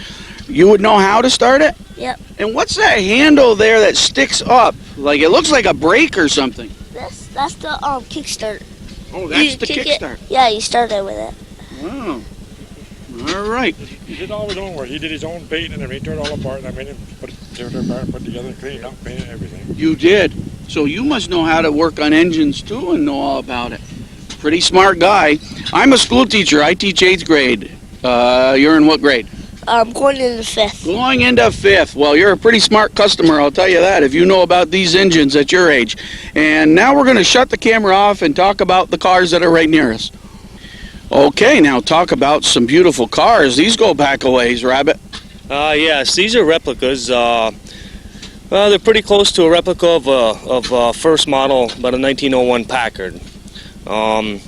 S1: you would know how to start it?
S11: Yep.
S1: And what's that handle there that sticks up? Like, it looks like a brake or something.
S11: That's the kickstart.
S1: Oh, that's the kickstart.
S11: Yeah, you start it with it.
S1: Wow. All right.
S9: He did all his own work. He did his own paint and everything. He tore it all apart. And I made him tear it apart, put it together, clean it up, paint it, everything.
S1: You did. So you must know how to work on engines too and know all about it. Pretty smart guy. I'm a school teacher. I teach 8th grade. You're in what grade?
S11: Going into 5th.
S1: Going into 5th. Well, you're a pretty smart customer, I'll tell you that, if you know about these engines at your age. And now we're going to shut the camera off and talk about the cars that are right near us. Okay, now talk about some beautiful cars. These go back a ways, Rabbit.
S10: Yes, these are replicas. They're pretty close to a replica of a first model, about a 1901 Packard.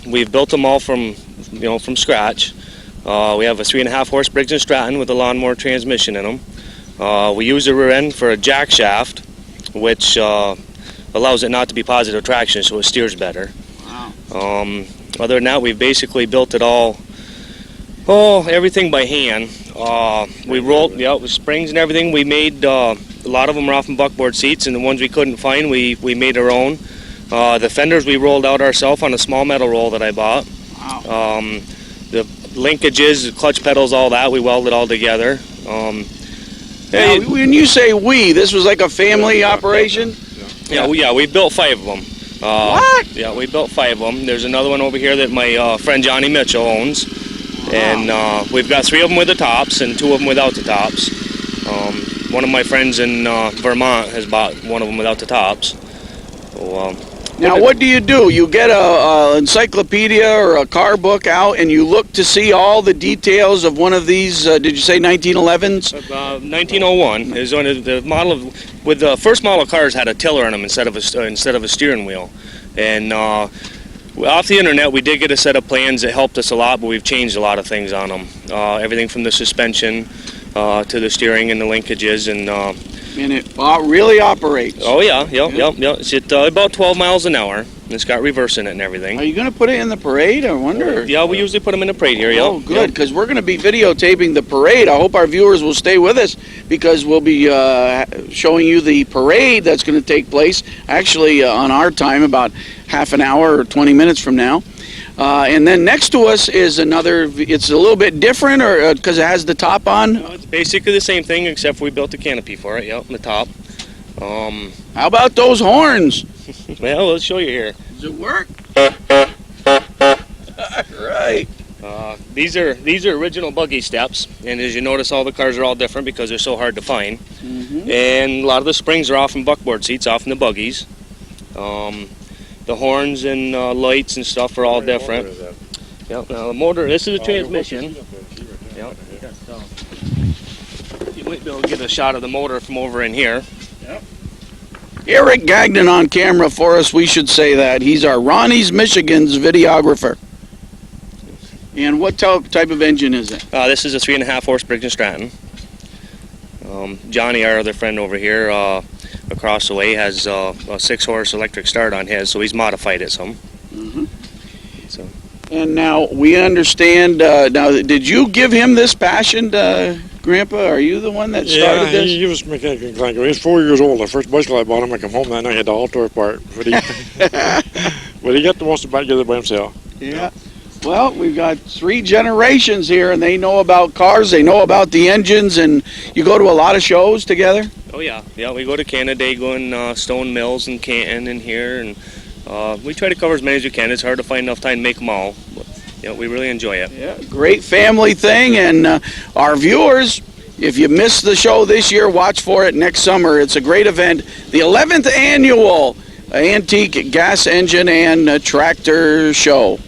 S10: We've built them all from scratch. We have a 3.5 horse Briggs & Stratton with a lawnmower transmission in them. We use the rear end for a jack shaft, which allows it not to be positive traction, so it steers better.
S1: Wow.
S10: Other than that, we've basically built it all, everything by hand. We rolled, with springs and everything. We made, a lot of them are off in buckboard seats, and the ones we couldn't find, we made our own. The fenders we rolled out ourselves on a small metal roll that I bought.
S1: Wow.
S10: The linkages, the clutch pedals, all that, we welded all together.
S1: Now, when you say we, this was like a family operation?
S10: Yeah, we built 5 of them.
S1: What?
S10: Yeah, we built 5 of them. There's another one over here that my friend Johnny Mitchell owns. And we've got 3 of them with the tops and 2 of them without the tops. One of my friends in Vermont has bought one of them without the tops. So,
S1: now, what do? You get a encyclopedia or a car book out, and you look to see all the details of one of these. Did you say 1911s?
S10: 1901 is one of the model with the first model cars had a tiller in them instead of a steering wheel. And off the internet, we did get a set of plans that helped us a lot, but we've changed a lot of things on them. Everything from the suspension to the steering and the linkages and.
S1: And it really operates.
S10: Oh yeah. It's at about 12 miles an hour. It's got reverse in it and everything.
S1: Are you going to put it in the parade? I wonder.
S10: Yeah, we usually put them in the parade here.
S1: Oh, good, because we're going to be videotaping the parade. I hope our viewers will stay with us because we'll be showing you the parade that's going to take place actually on our time, about half an hour or 20 minutes from now. And then next to us is another. It's a little bit different, or because it has the top on.
S10: No, it's basically the same thing, except we built a canopy for it. Yep, on the top.
S1: How about those horns?
S10: Well, let's show you here.
S1: Does it work? Right.
S10: These are original buggy steps, and as you notice, all the cars are all different because they're so hard to find.
S1: Mm-hmm.
S10: And a lot of the springs are off in buckboard seats, off in the buggies. The horns and lights and stuff are all different. Yep. Now the motor. This is a transmission. Yep. You might be able to get a shot of the motor from over in here.
S1: Yep. Eric Gagnon on camera for us. We should say that he's our Ronnie's Michigan's videographer. And what type of engine is it?
S10: This is a 3.5 horse Briggs & Stratton. Johnny, our other friend over here, across the way, has a 6 horse electric start on his, so he's modified it some.
S1: Mm-hmm.
S10: So.
S1: And now we understand. Now, did you give him this passion, Grandpa? Are you the one that started this?
S9: Yeah, he was mechanical. He was 4 years old. The first bicycle I bought him, I come home that night, I had the all tore apart. But he got the most of it back together by himself.
S1: Yeah. Well, we've got 3 generations here, and they know about cars, they know about the engines, and you go to a lot of shows together?
S10: Oh, yeah. Yeah, we go to Canandaigua and Stone Mills and Canton and here, and we try to cover as many as we can. It's hard to find enough time to make them all, but we really enjoy it.
S1: Yeah, great family thing, and our viewers, if you missed the show this year, watch for it next summer. It's a great event. The 11th annual Antique Gas Engine and Tractor Show.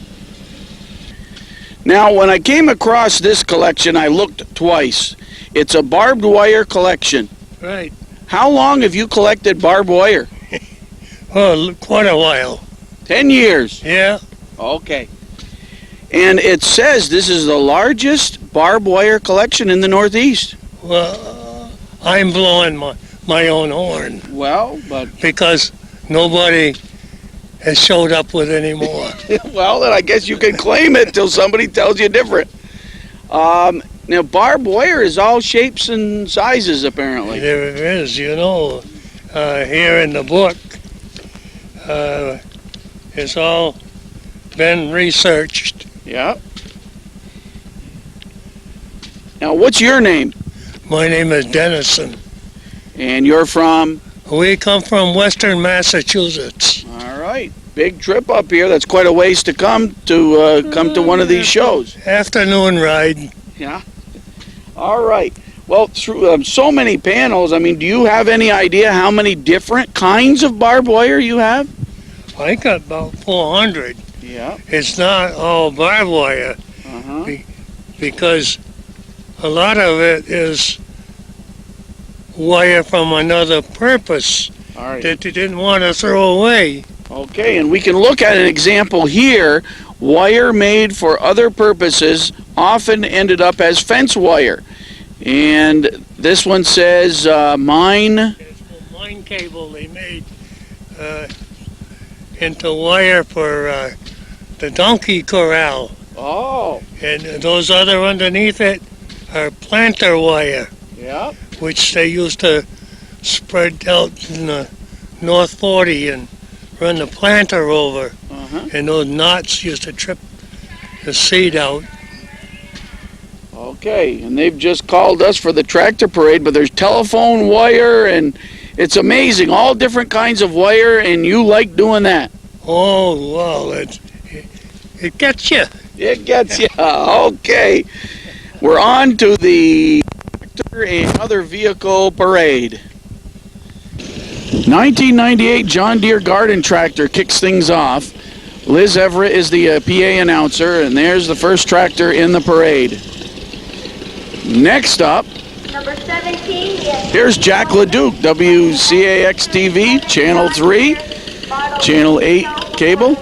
S1: Now, when I came across this collection, I looked twice. It's a barbed wire collection.
S12: Right.
S1: How long have you collected barbed wire?
S12: Well, quite a while.
S1: 10 years?
S12: Yeah.
S1: Okay. And it says this is the largest barbed wire collection in the Northeast.
S12: Well, I'm blowing my own horn.
S1: Well, but...
S12: Because nobody has showed up with any more.
S1: Well, then I guess you can claim it till somebody tells you different. Now, barbed wire is all shapes and sizes, apparently.
S12: There is, you know. Here in the book, it's all been researched.
S1: Yeah. Now, what's your name?
S12: My name is Dennison.
S1: And you're from?
S12: We come from Western Massachusetts.
S1: All right. Big trip up here. That's quite a ways to come to one of these shows.
S12: Afternoon ride.
S1: Yeah. All right. Well, through so many panels, I mean, do you have any idea how many different kinds of barbed wire you have?
S12: I got about 400.
S1: Yeah.
S12: It's not all barbed wire.
S1: Uh-huh.
S12: Because a lot of it is wire from another purpose
S1: All right.
S12: that they didn't want to throw away.
S1: Okay, and we can look at an example here. Wire made for other purposes often ended up as fence wire. And this one says mine.
S12: Mine cable they made into wire for the donkey corral.
S1: Oh.
S12: And those other underneath it are planter wire,
S1: Yeah.
S12: which they used to spread out in the North 40 and run the planter over.
S1: Uh-huh.
S12: And those knots used to trip the seed out.
S1: Okay, and they've just called us for the tractor parade, but there's telephone wire, and it's amazing, all different kinds of wire, and you like doing that.
S12: Oh, well, it gets you.
S1: It gets you. Okay, we're on to the tractor and other vehicle parade. 1998 John Deere garden tractor kicks things off. Liz Everett is the PA announcer, and there's the first tractor in the parade. Next up,
S11: Number 17,
S1: here's Jack LeDuc, WCAX-TV, Channel 3, Channel 8 cable.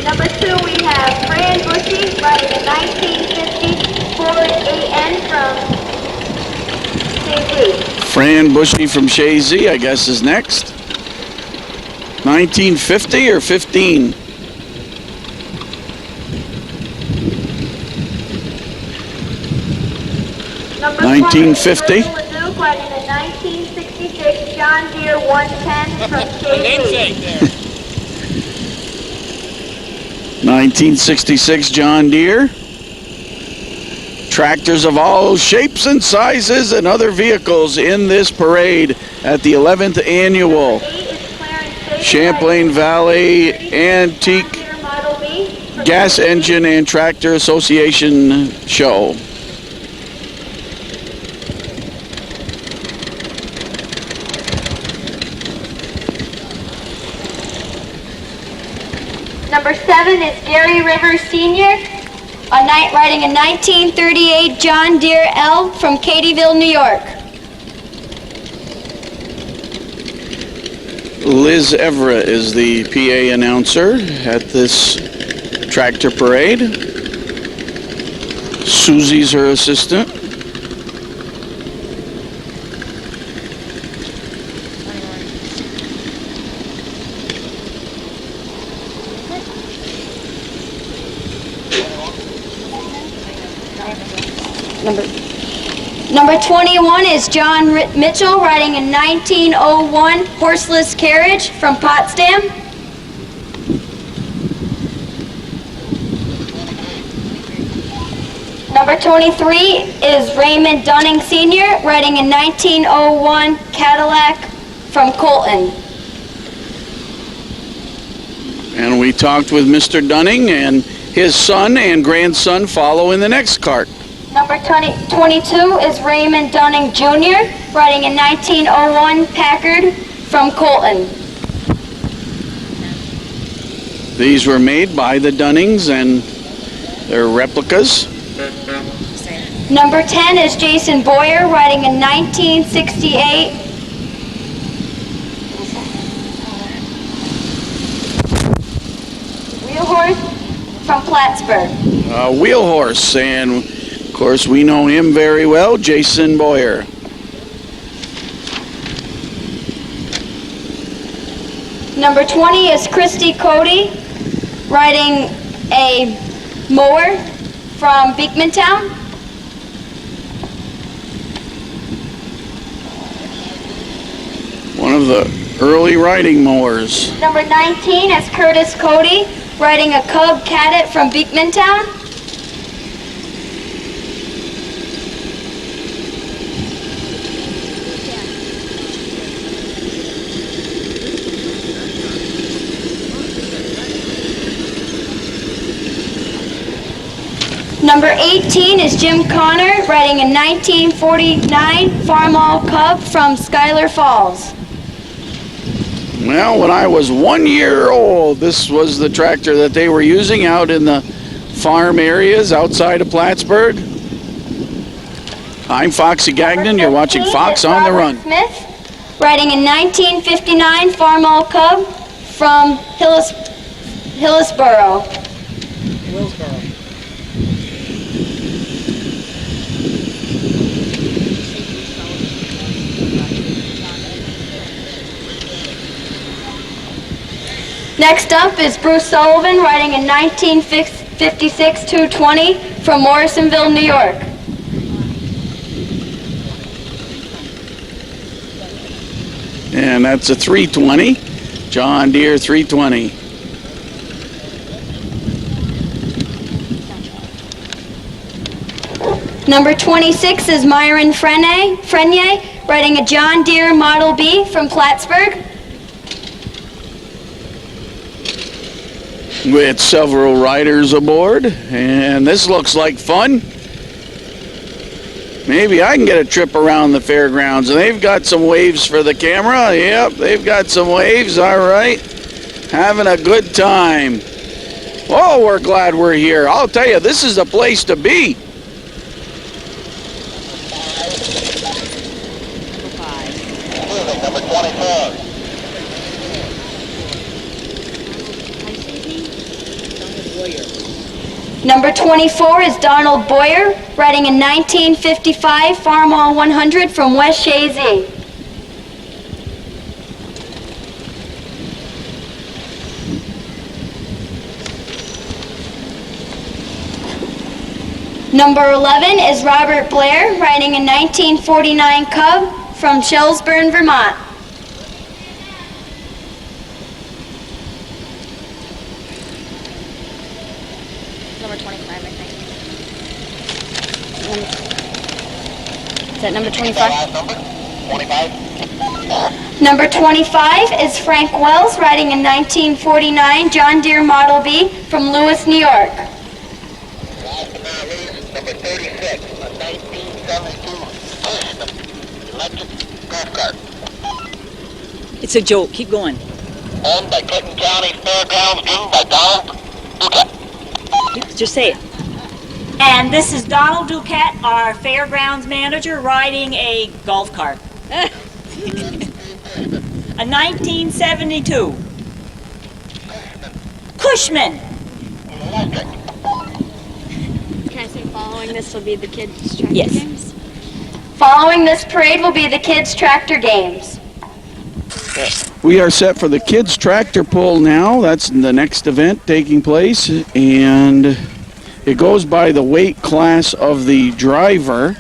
S11: Number 2, we have Fran Bushy riding a 1950 Ford AN from KZ.
S1: Fran Bushy from Shazy, I guess, is next. 1950 or 15?
S11: Number
S1: 1950.
S11: Luke riding a 1966 John Deere 110 from KZ.
S1: 1966 John Deere. Tractors of all shapes and sizes and other vehicles in this parade at the 11th annual Champlain Valley Antique Gas Engine and Tractor Association show.
S3: Number 7 is Gary Rivers Sr., riding a 1938 John Deere L from Katyville, New York.
S1: Liz Everett is the PA announcer at this tractor parade. Susie's her assistant.
S3: Number 21 is John Mitchell riding a 1901 horseless carriage from Potsdam. Number 23 is Raymond Dunning Sr. riding a 1901 Cadillac from Colton.
S1: And we talked with Mr. Dunning, and his son and grandson follow in the next cart.
S3: Number 22 is Raymond Dunning Jr. riding a 1901 Packard from Colton.
S1: These were made by the Dunnings, and they're replicas.
S3: Number 10 is Jason Boyer riding a 1968 wheel horse from Plattsburgh.
S1: Wheel horse, and of course we know him very well, Jason Boyer.
S3: Number 20 is Christy Cody riding a mower from Beekmantown.
S1: One of the early riding mowers.
S3: Number 19 is Curtis Cody riding a Cub Cadet from Beekmantown. Number 18 is Jim Connor riding a 1949 Farmall Cub from Schuyler Falls.
S1: Well, when I was 1 year old, this was the tractor that they were using out in the farm areas outside of Plattsburgh. I'm Foxy Gagnon. You're watching Fox on the Run.
S3: Smith, riding a 1959 Farmall Cub from Hillsborough. Next up is Bruce Sullivan, riding a 1956 220 from Morrisonville, New York.
S1: And that's a 320, John Deere 320.
S3: Number 26 is Myron Frenier, riding a John Deere Model B from Plattsburgh.
S1: With several riders aboard, and this looks like fun. Maybe I can get a trip around the fairgrounds. And they've got some waves for the camera. Yep, they've got some waves. All right. Having a good time. Oh, we're glad we're here. I'll tell you, this is the place to be.
S5: Number 24.
S3: Number 24 is Donald Boyer, riding a 1955 Farmall 100 from West Shazy. Number 11 is Robert Blair, riding a 1949 Cub from Shellsburn, Vermont.
S13: Number 25, I think. Is that number 25?
S3: Number 25 is Frank Wells, riding a 1949 John Deere Model B from Lewis, New York.
S5: Number 36, a 1972 electric golf cart.
S2: It's a joke. Keep going.
S5: Owned by Clinton County Fairgrounds, driven by Donald Duquette.
S2: Just say it. And this is Donald Duquette, our fairgrounds manager, riding a golf cart. A 1972 Cushman.
S13: Can I say following this will be the kids' tractor
S2: Yes.
S13: games?
S3: Following this parade will be the kids' tractor games.
S1: We are set for the kids tractor pull now. That's the next event taking place, and it goes by the weight class of the driver.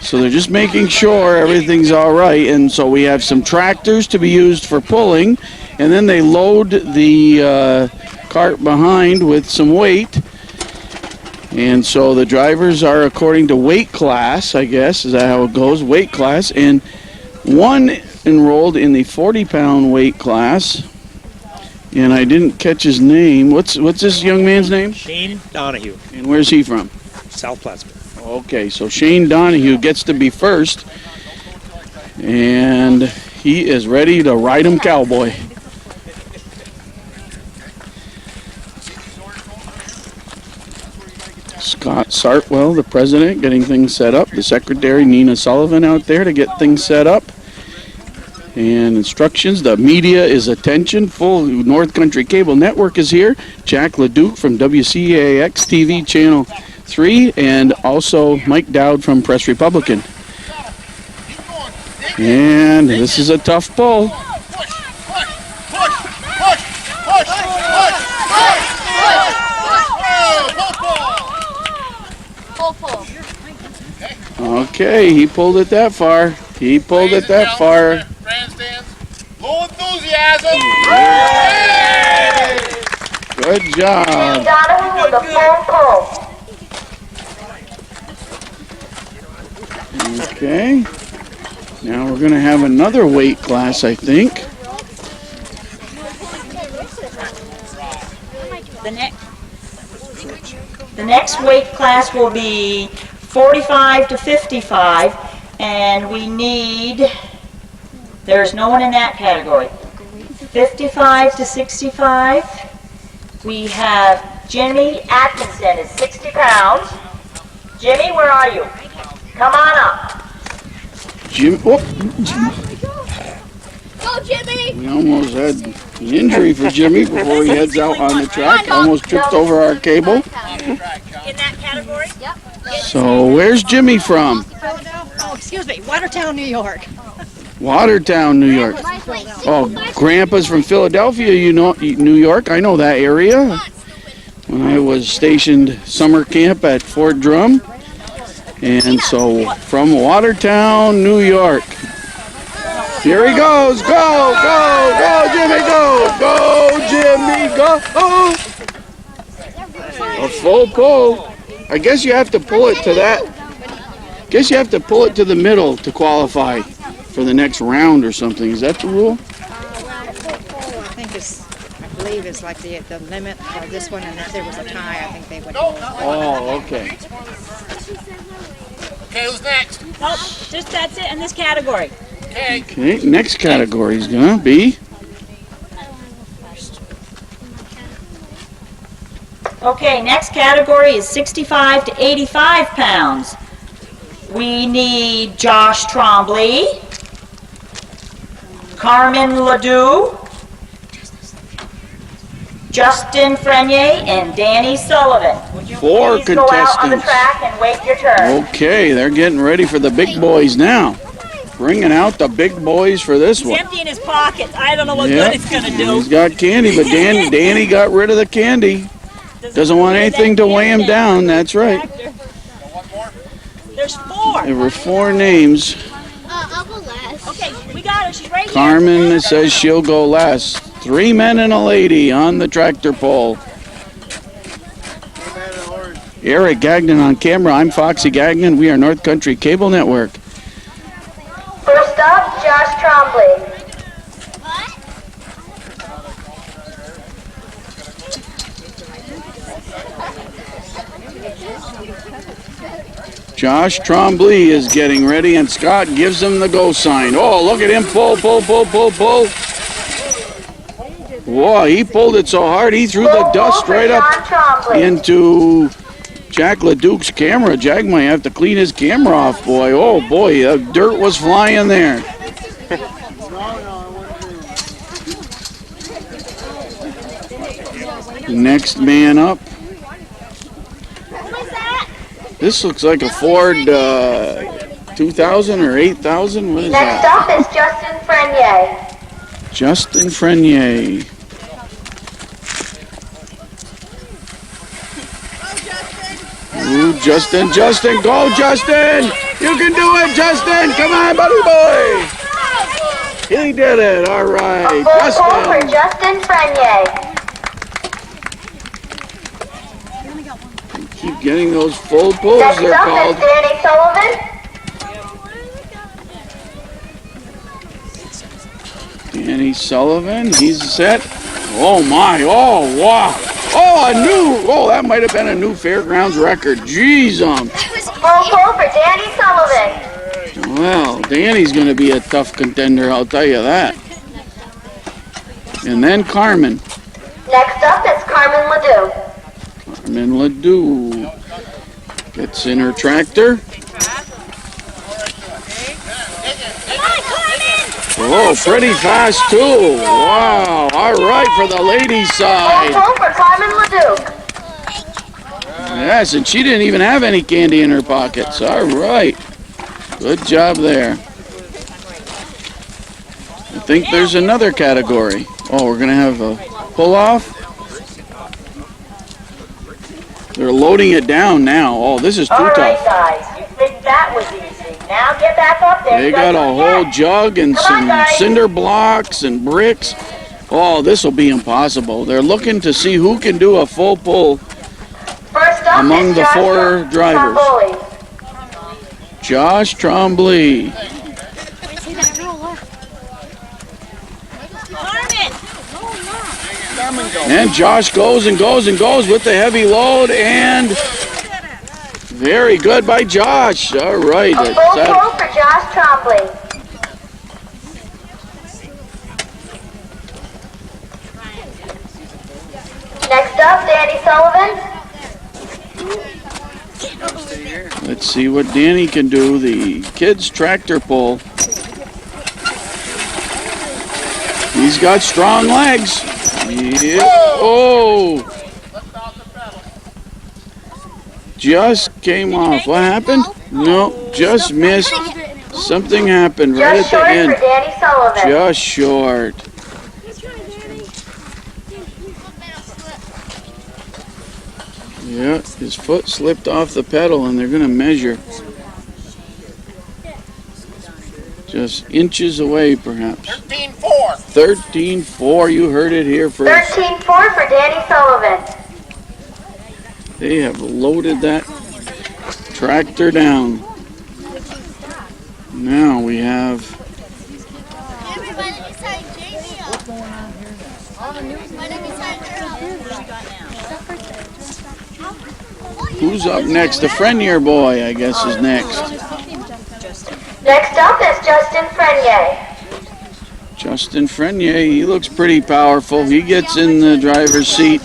S1: So they're just making sure everything's all right. And so we have some tractors to be used for pulling, and then they load the cart behind with some weight. And so the drivers are according to weight class, I guess. Is that how it goes? Weight class. And one enrolled in the 40-pound weight class, and I didn't catch his name. What's this young man's name?
S14: Shane Donahue.
S1: And where's he from?
S14: South Plattsburgh.
S1: Okay, so Shane Donahue gets to be first, and he is ready to ride him cowboy. Scott Sartwell, the president, getting things set up. The secretary, Nina Sullivan, out there to get things set up. And instructions, the media is attention. Full North Country Cable Network is here. Jack LeDuc from WCAX TV Channel 3, and also Mike Dowd from Press Republican. And this is a tough pull. Okay, he pulled it that far. He pulled it that far.
S5: Low enthusiasm.
S1: Good job.
S3: Donahue with a full pull.
S1: Okay. Now we're going to have another weight class, I think.
S2: The next weight class will be 45 to 55, and we need, there's no one in that category. 55 to 65, we have
S15: Jimmy Atkinson is 60 pounds. Jimmy, where are you? Come on up.
S1: Jim, oh,
S11: Go, Jimmy!
S1: we almost had an injury for Jimmy before he heads out on the track. Almost tripped over our cable.
S2: In that category? Yep.
S1: So where's Jimmy from?
S16: Oh, excuse me, Watertown, New York.
S1: Watertown, New York. Oh, Grandpa's from Philadelphia, you know, New York. I know that area. When I was stationed summer camp at Fort Drum. And so from Watertown, New York. Here he goes. Go, go, go, Jimmy, go. Go, Jimmy, go. A full pull. I guess you have to pull it to that. Guess you have to pull it to the middle to qualify for the next round or something. Is that the rule?
S16: I believe it's like the limit for this one, and if there was a tie, I think they would.
S1: Oh, okay.
S15: Okay, who's next?
S2: Nope, just that's it in this category.
S1: Okay, next category is gonna be
S15: Okay, next category is 65 to 85 pounds. We need Josh Trombley, Carmen Ledoux, Justin Frenier, and Danny Sullivan. Would you
S1: four
S15: please go out on the
S1: contestants.
S15: track and wait your turn?
S1: Okay, they're getting ready for the big boys now. Bringing out the big boys for this
S2: He's
S1: one.
S2: emptying his pockets. I don't know what
S1: Yep.
S2: good it's gonna do.
S1: He's got candy, but Danny got rid of the candy. Doesn't want anything to weigh him down. That's right.
S2: There's four.
S1: There were four names.
S11: I'll go last.
S2: Okay, we got her. She's right here.
S1: Carmen says she'll go last. 3 men and a lady on the tractor pole. Eric Gagnon on camera. I'm Foxy Gagnon. We are North Country Cable Network.
S3: First up, Josh Trombley.
S1: Josh Trombley is getting ready, and Scott gives him the go sign. Oh, look at him pull, pull, pull, pull, pull. Whoa, he pulled it so hard, he threw the dust right up into Jack LeDuc's camera. Jack might have to clean his camera off, boy. Oh, boy, the dirt was flying there. Next man up. This looks like a Ford 2000 or 8000. What is
S3: Next
S1: that?
S3: up is Justin Frenier.
S1: Justin Frenier. Ooh, Justin, go Justin! You can do it, Justin! Come on, buddy boy! He did it, all right.
S3: Full pull for Justin Frenier.
S1: Keep getting those full pulls,
S3: Next
S1: they're
S3: up
S1: called.
S3: is Danny Sullivan.
S1: Danny Sullivan, he's set. Oh my, oh wow. Oh, that might have been a new fairgrounds record. Jeez,
S3: Full pull for Danny Sullivan.
S1: well, Danny's going to be a tough contender, I'll tell you that. And then Carmen.
S3: Next up is Carmen Ledoux.
S1: Carmen Ledoux gets in her tractor. Oh, pretty fast too. Wow. All right for the ladies'
S3: Full
S1: side.
S3: pull for Carmen Ledoux.
S1: Yes, and she didn't even have any candy in her pockets. All right. Good job there. I think there's another category. Oh, we're going to have a pull-off. They're loading it down now. Oh, this is too
S15: All right,
S1: tough.
S15: guys, you think that was easy. Now get back up there.
S1: They got a whole jug and some cinder blocks and bricks. Oh, this will be impossible. They're looking to see who can do a full pull
S3: First up
S1: among
S3: is
S1: the
S3: Josh
S1: four drivers.
S3: Trombley.
S1: Josh Trombley. And Josh goes and goes and goes with the heavy load, and very good by Josh. All right.
S3: A full pull for Josh Trombley. Next up, Danny Danny Sullivan.
S1: Let's see what Danny can do. The kids tractor pull. He's got strong legs. Yeah. Oh! Just came off. What happened? No, just missed. Something happened right at the end.
S3: Just short for Danny Sullivan.
S1: Just short. Yeah, his foot slipped off the pedal and they're going to measure. Just inches away, perhaps.
S5: 13-4.
S1: 13-4, you heard it here first.
S3: 13-4 for Danny Sullivan.
S1: They have loaded that tractor down. Now we have who's up next? The Frenier boy, I guess, is next.
S3: Next up is Justin Frenier.
S1: Justin Frenier, he looks pretty powerful. He gets in the driver's seat.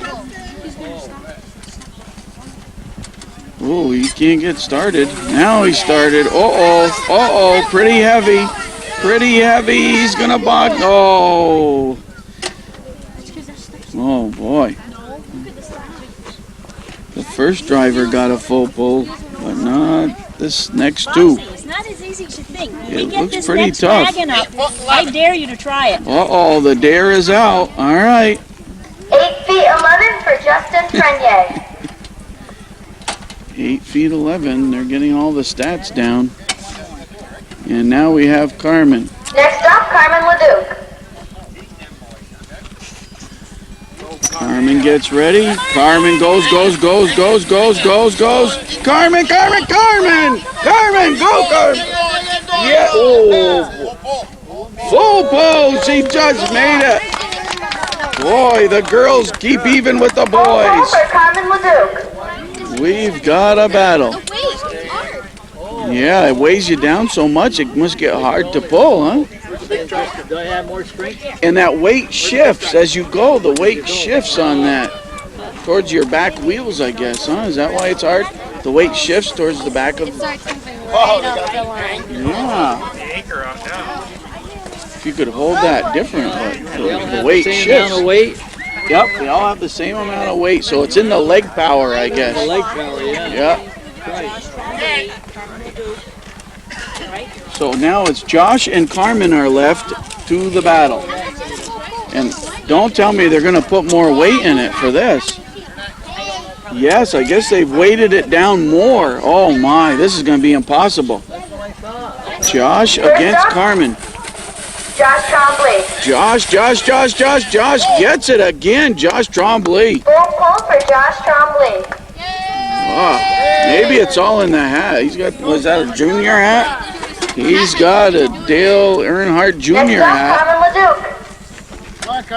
S1: Oh, he can't get started. Now he started. Uh-oh, pretty heavy. Pretty heavy. He's gonna bog. Oh. Oh boy. The first driver got a full pull, but not this next two.
S2: It's not as easy as you think. When
S1: It
S2: we get
S1: looks
S2: this
S1: pretty
S2: next
S1: tough.
S2: wagon up, I dare you to try it.
S1: Uh-oh, the dare is out. All right.
S3: 8 feet 11 for Justin Frenier.
S1: 8 feet 11. They're getting all the stats down. And now we have Carmen.
S3: Next up, Carmen Leduc.
S1: Carmen gets ready. Carmen goes. Carmen! Carmen, go, Carmen! Yeah, oh. Full pose, she just made it. Boy, the girls keep even with the boys.
S3: For Carmen Leduc.
S1: We've got a battle. Yeah, it weighs you down so much, it must get hard to pull, huh?
S17: Do I have more strength?
S1: And that weight shifts as you go. The weight shifts on that towards your back wheels, I guess, huh? Is that why it's hard? The weight shifts towards the back of. Yeah. If you could hold that different, but the weight shifts. Yep, they all have the same amount of weight, so it's in the leg power, I guess.
S17: The leg power, yeah.
S1: Yep. So now it's Josh and Carmen are left to the battle. And don't tell me they're going to put more weight in it for this. Yes, I guess they've weighted it down more. Oh my, this is going to be impossible. Josh against Carmen.
S3: Josh Trombley.
S1: Josh gets it again. Josh Trombley.
S3: Full pull for Josh Trombley.
S1: Oh, maybe it's all in the hat. He's got, was that a junior hat? He's got a Dale Earnhardt Jr. hat.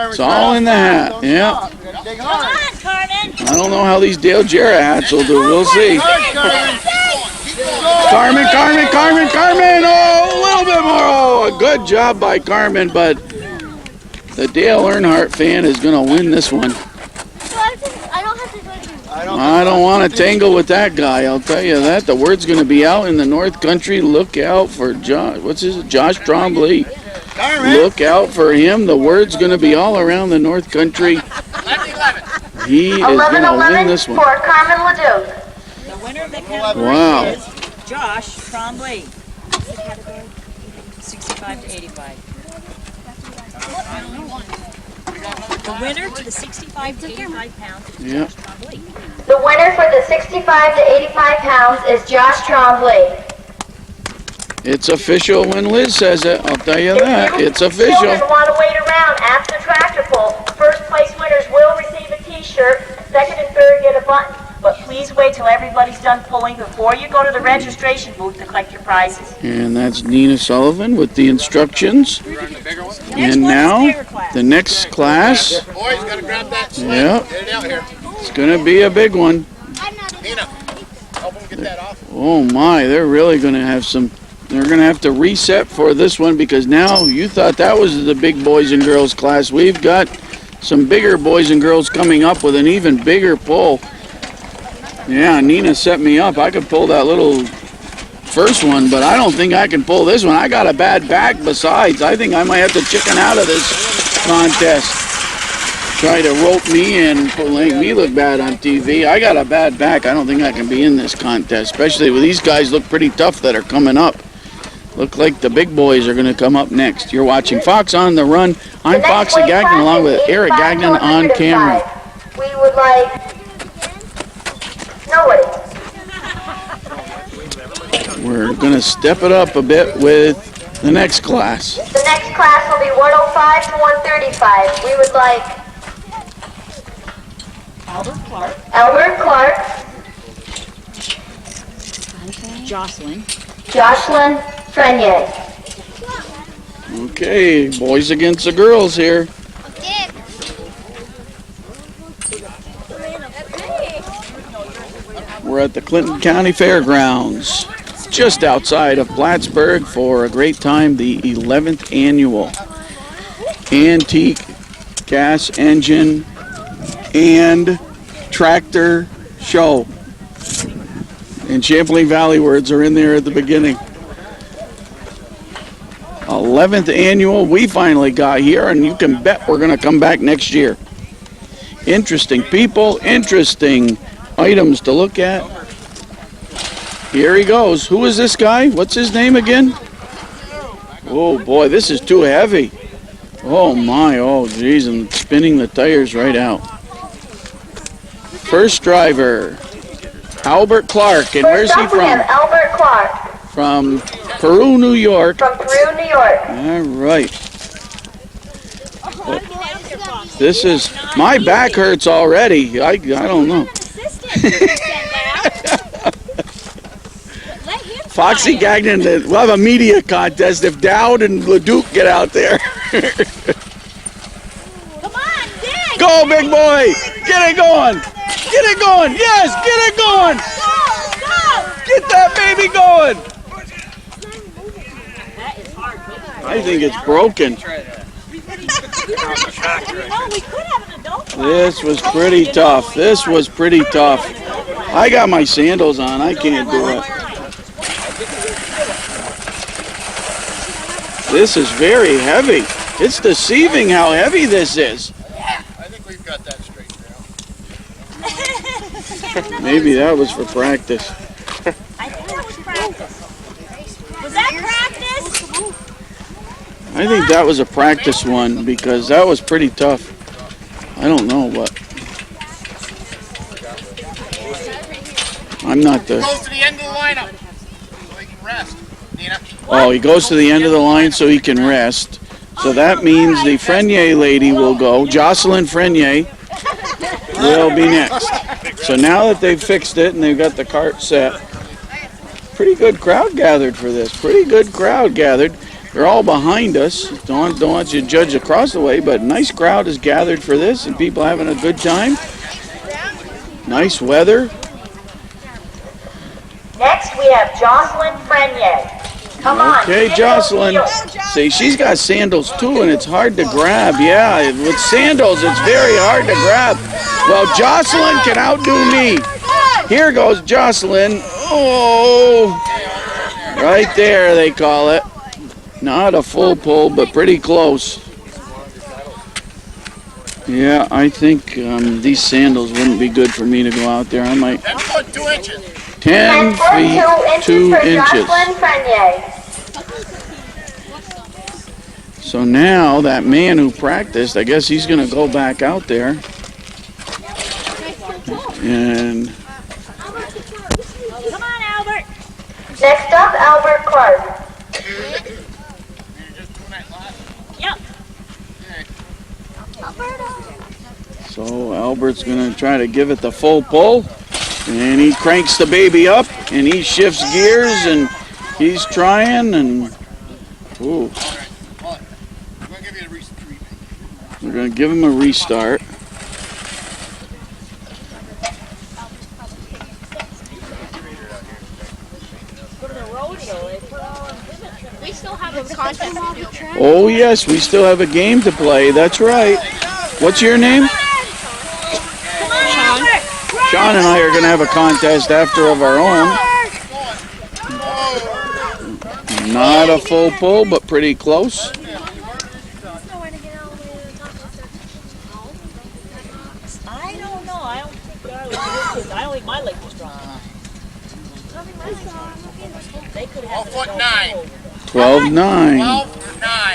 S1: It's all in the hat, yeah.
S2: Come on, Carmen.
S1: I don't know how these Dale Jarrett hats will do. We'll see. Carmen. Oh, a little bit more. Oh, a good job by Carmen, but the Dale Earnhardt fan is going to win this one. I don't want to tangle with that guy, I'll tell you that. The word's going to be out in the North Country. Look out for Josh Trombley. Look out for him. The word's going to be all around the North Country. He is going to win this one.
S3: For Carmen Leduc.
S2: The winner of the category
S1: Wow.
S2: is Josh Trombley. What's the category? 65 to 85. The winner to the 65 to 85 pounds is
S1: Yeah.
S2: Josh Trombley.
S3: The winner for the 65 to 85 pounds is Josh Trombley.
S1: It's official when Liz says it. I'll tell you that. It's official.
S3: Children want to wait around after the tractor pull. First place winners will receive a t-shirt. Second and third get a button.
S15: But please wait till everybody's done pulling before you go to the registration booth to collect your prizes.
S1: And that's Nina Sullivan with the instructions. And now, the next class.
S5: Boys, gotta grab that sled.
S1: Yep.
S5: Get it out here.
S1: It's going to be a big one.
S5: Nina, help them get that off.
S1: Oh my, they're really going to have some. They're going to have to reset for this one because now you thought that was the big boys and girls class. We've got some bigger boys and girls coming up with an even bigger pole. Yeah, Nina set me up. I could pull that little first one, but I don't think I can pull this one. I got a bad back besides. I think I might have to chicken out of this contest. Try to rope me in, make me look bad on TV. I got a bad back. I don't think I can be in this contest, especially with these guys look pretty tough that are coming up. Look like the big boys are going to come up next. You're watching Fox on the Run. I'm Foxy Gagnon along with Eric Gagnon on camera.
S3: We would like nobody.
S1: We're going to step it up a bit with the next class.
S3: The next class will be 105 to 135. We would like Albert Clark,
S2: Jocelyn
S3: Frenier.
S1: Okay, boys against the girls here. We're at the Clinton County Fairgrounds, just outside of Plattsburgh for a great time, the 11th annual Antique Gas Engine and Tractor Show. And Champlain Valley words are in there at the beginning. 11th annual, we finally got here, and you can bet we're going to come back next year. Interesting people, interesting items to look at. Here he goes. Who is this guy? What's his name again? Oh boy, this is too heavy. Oh my, oh geez, I'm spinning the tires right out. First driver, Albert Clark, and where's he from?
S3: Albert Clark.
S1: From Peru, New York.
S3: From Peru, New York.
S1: All right. This is, my back hurts already. I don't know. Foxy Gagnon, we'll have a media contest if Dowd and Leduc get out there. Go, big boy! Get it going! Get it going! Yes, get it going! Get that baby going! I think it's broken. This was pretty tough. This was pretty tough. I got my sandals on. I can't do it. This is very heavy. It's deceiving how heavy this is.
S5: I think we've got that straightened out.
S1: Maybe that was for practice.
S2: I think that was practice. Was that practice?
S1: I think that was a practice one because that was pretty tough. I don't know what. I'm not the.
S5: He goes to the end of the lineup so he can rest. Nina.
S1: Oh, he goes to the end of the line so he can rest. So that means the Frenier lady will go. Jocelyn Frenier will be next. So now that they've fixed it and they've got the cart set, pretty good crowd gathered for this. Pretty good crowd gathered. They're all behind us. Don't want you to judge across the way, but nice crowd is gathered for this and people having a good time. Nice weather.
S3: Next, we have Jocelyn Frenier. Come on.
S1: Okay, Jocelyn. See, she's got sandals too, and it's hard to grab. Yeah, with sandals, it's very hard to grab. Well, Jocelyn can outdo me. Here goes Jocelyn. Oh, right there, they call it. Not a full pull, but pretty close. Yeah, I think these sandals wouldn't be good for me to go out there. I might.
S5: 10 foot 2 inches.
S1: 10 feet 2 inches. So now that man who practiced, I guess he's going to go back out there. And
S2: Come on, Albert.
S3: Next up, Albert Clark.
S2: Yep.
S1: so Albert's going to try to give it the full pull. And he cranks the baby up and he shifts gears and he's trying and ooh. We're going to give him a restart.
S13: We still have a contest to do.
S1: Oh yes, we still have a game to play. That's right. What's your name? Sean and I are going to have a contest after of our own. Not a full pull, but pretty close.
S2: I don't know. I don't think my leg was strong. They could have
S1: 12-9.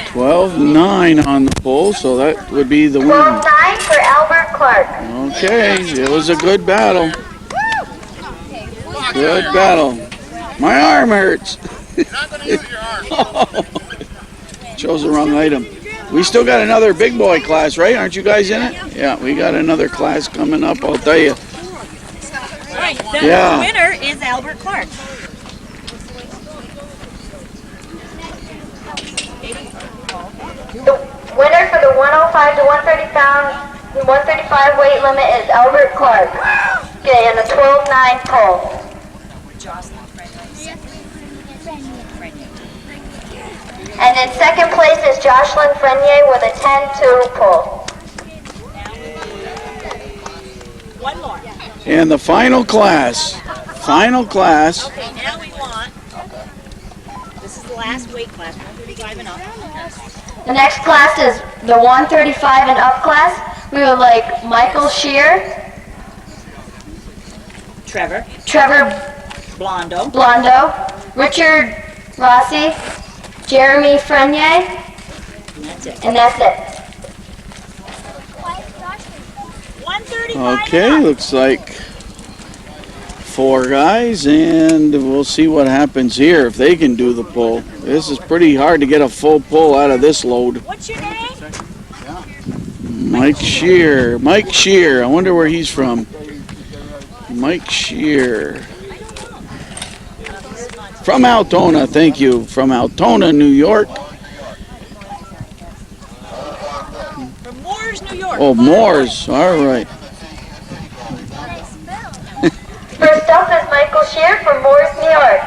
S1: 12-9 on the pull, so that would be the win.
S3: 12-9 for Albert Clark.
S1: Okay, it was a good battle. Good battle. My arm hurts. Chose the wrong item. We still got another big boy class, right? Aren't you guys in it? Yeah, we got another class coming up, I'll tell you.
S15: Right, the
S1: Yeah.
S15: winner is Albert Clark.
S3: The winner for the 105 to 135 weight limit is Albert Clark. Okay, and the 12-9 pull. And in second place is Jocelyn Frenier with a 10-2 pull.
S15: One more.
S1: And the final class. Final class.
S15: Okay, now we want, this is the last weight class, 135 and up.
S3: The next class is the 135 and up class. We would like Michael Shear,
S15: Trevor
S3: Blondo,
S15: Blondo,
S3: Richard Rossi, Jeremy Frenier,
S15: and that's it. 135
S1: Okay, looks like 4 guys, and we'll see what happens here if they can do the pull. This is pretty hard to get a full pull out of this load.
S15: What's your name?
S1: Mike Shear. Mike Shear. I wonder where he's from. Mike Shear. From Altona, thank you. From Altona, New York.
S15: From Moores, New York.
S1: Oh, Moores. All right.
S3: First up is Michael Shear from Moores, New York.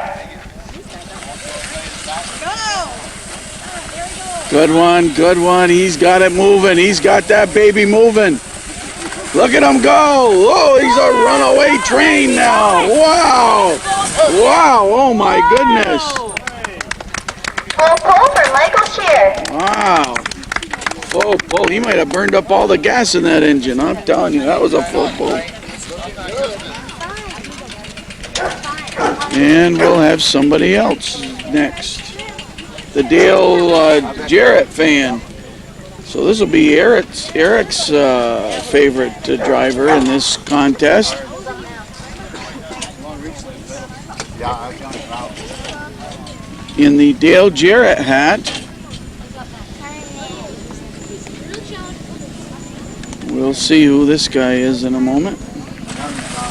S1: Good one, good one. He's got it moving. He's got that baby moving. Look at him go. Oh, he's a runaway train now. Wow. Wow. Oh, my goodness.
S3: Full pull for Michael Shear.
S1: Wow. Full pull. He might have burned up all the gas in that engine. I'm telling you, that was a full pull. And we'll have somebody else next. The Dale Jarrett fan. So this will be Eric's favorite driver in this contest. In the Dale Jarrett hat. We'll see who this guy is in a moment.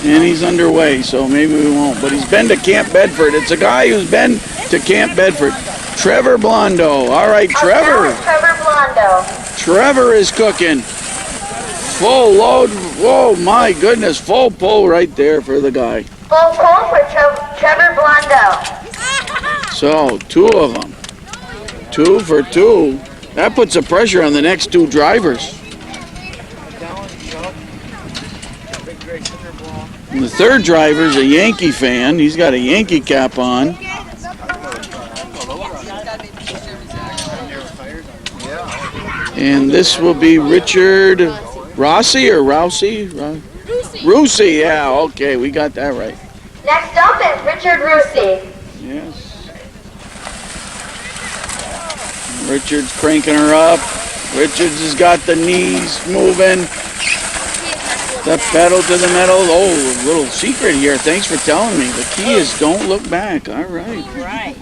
S1: And he's underway, so maybe we won't. But he's been to Camp Bedford. It's a guy who's been to Camp Bedford. Trevor Blondo. All right, Trevor.
S3: Trevor Blondo.
S1: Trevor is cooking. Full load. Whoa, my goodness. Full pull right there for the guy.
S3: Full pull for Trevor Blondo.
S1: So, 2 of them. 2 for 2. That puts the pressure on the next 2 drivers. And the third driver's a Yankee fan. He's got a Yankee cap on. And this will be Richard Rossi or Rousey? Rousey, yeah, okay, we got that right.
S3: Next up is Richard Rossi.
S1: Yes. Richard's cranking her up. Richards has got the knees moving. The pedal to the metal. Oh, a little secret here. Thanks for telling me. The key is don't look back. All right.
S15: Right.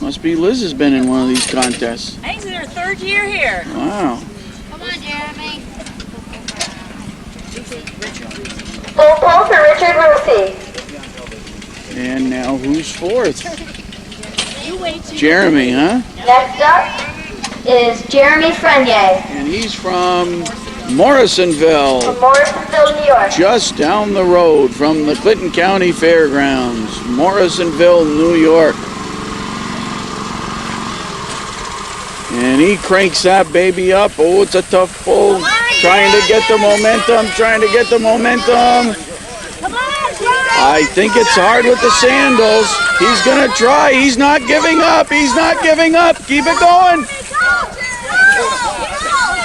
S1: Must be Liz has been in one of these contests.
S15: I think it's their 3rd year here.
S1: Wow.
S3: Come on, Jeremy. Full pull for Richard Rossi.
S1: And now who's 4th?
S15: You wait till
S1: Jeremy, huh?
S3: Next up is Jeremy Frenier.
S1: And he's from Morrisonville.
S3: From Morrisonville, New York.
S1: Just down the road from the Clinton County Fairgrounds. Morrisonville, New York. And he cranks that baby up. Oh, it's a tough pull. trying to get the momentum, I think it's hard with the sandals. He's going to try. He's not giving up. Keep it going.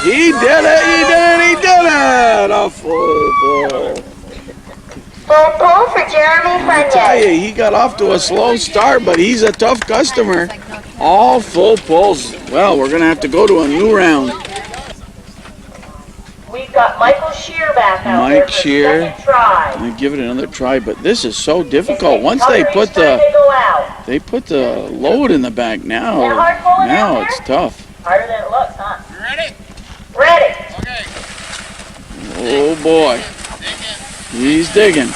S1: He did it. A full pull.
S3: Full pull for Jeremy
S1: I tell you, he got off to a slow start, but he's a tough customer. All full pulls. Well, we're going to have to go to a new round.
S15: We've got Michael Shear back out there
S1: Mike
S15: for
S1: Shear.
S15: second try.
S1: I'm gonna give it another try, but this is so difficult. Once they put the load in the back now it's tough.
S15: Harder than it looks, huh? You ready? Ready.
S1: Oh boy. He's digging.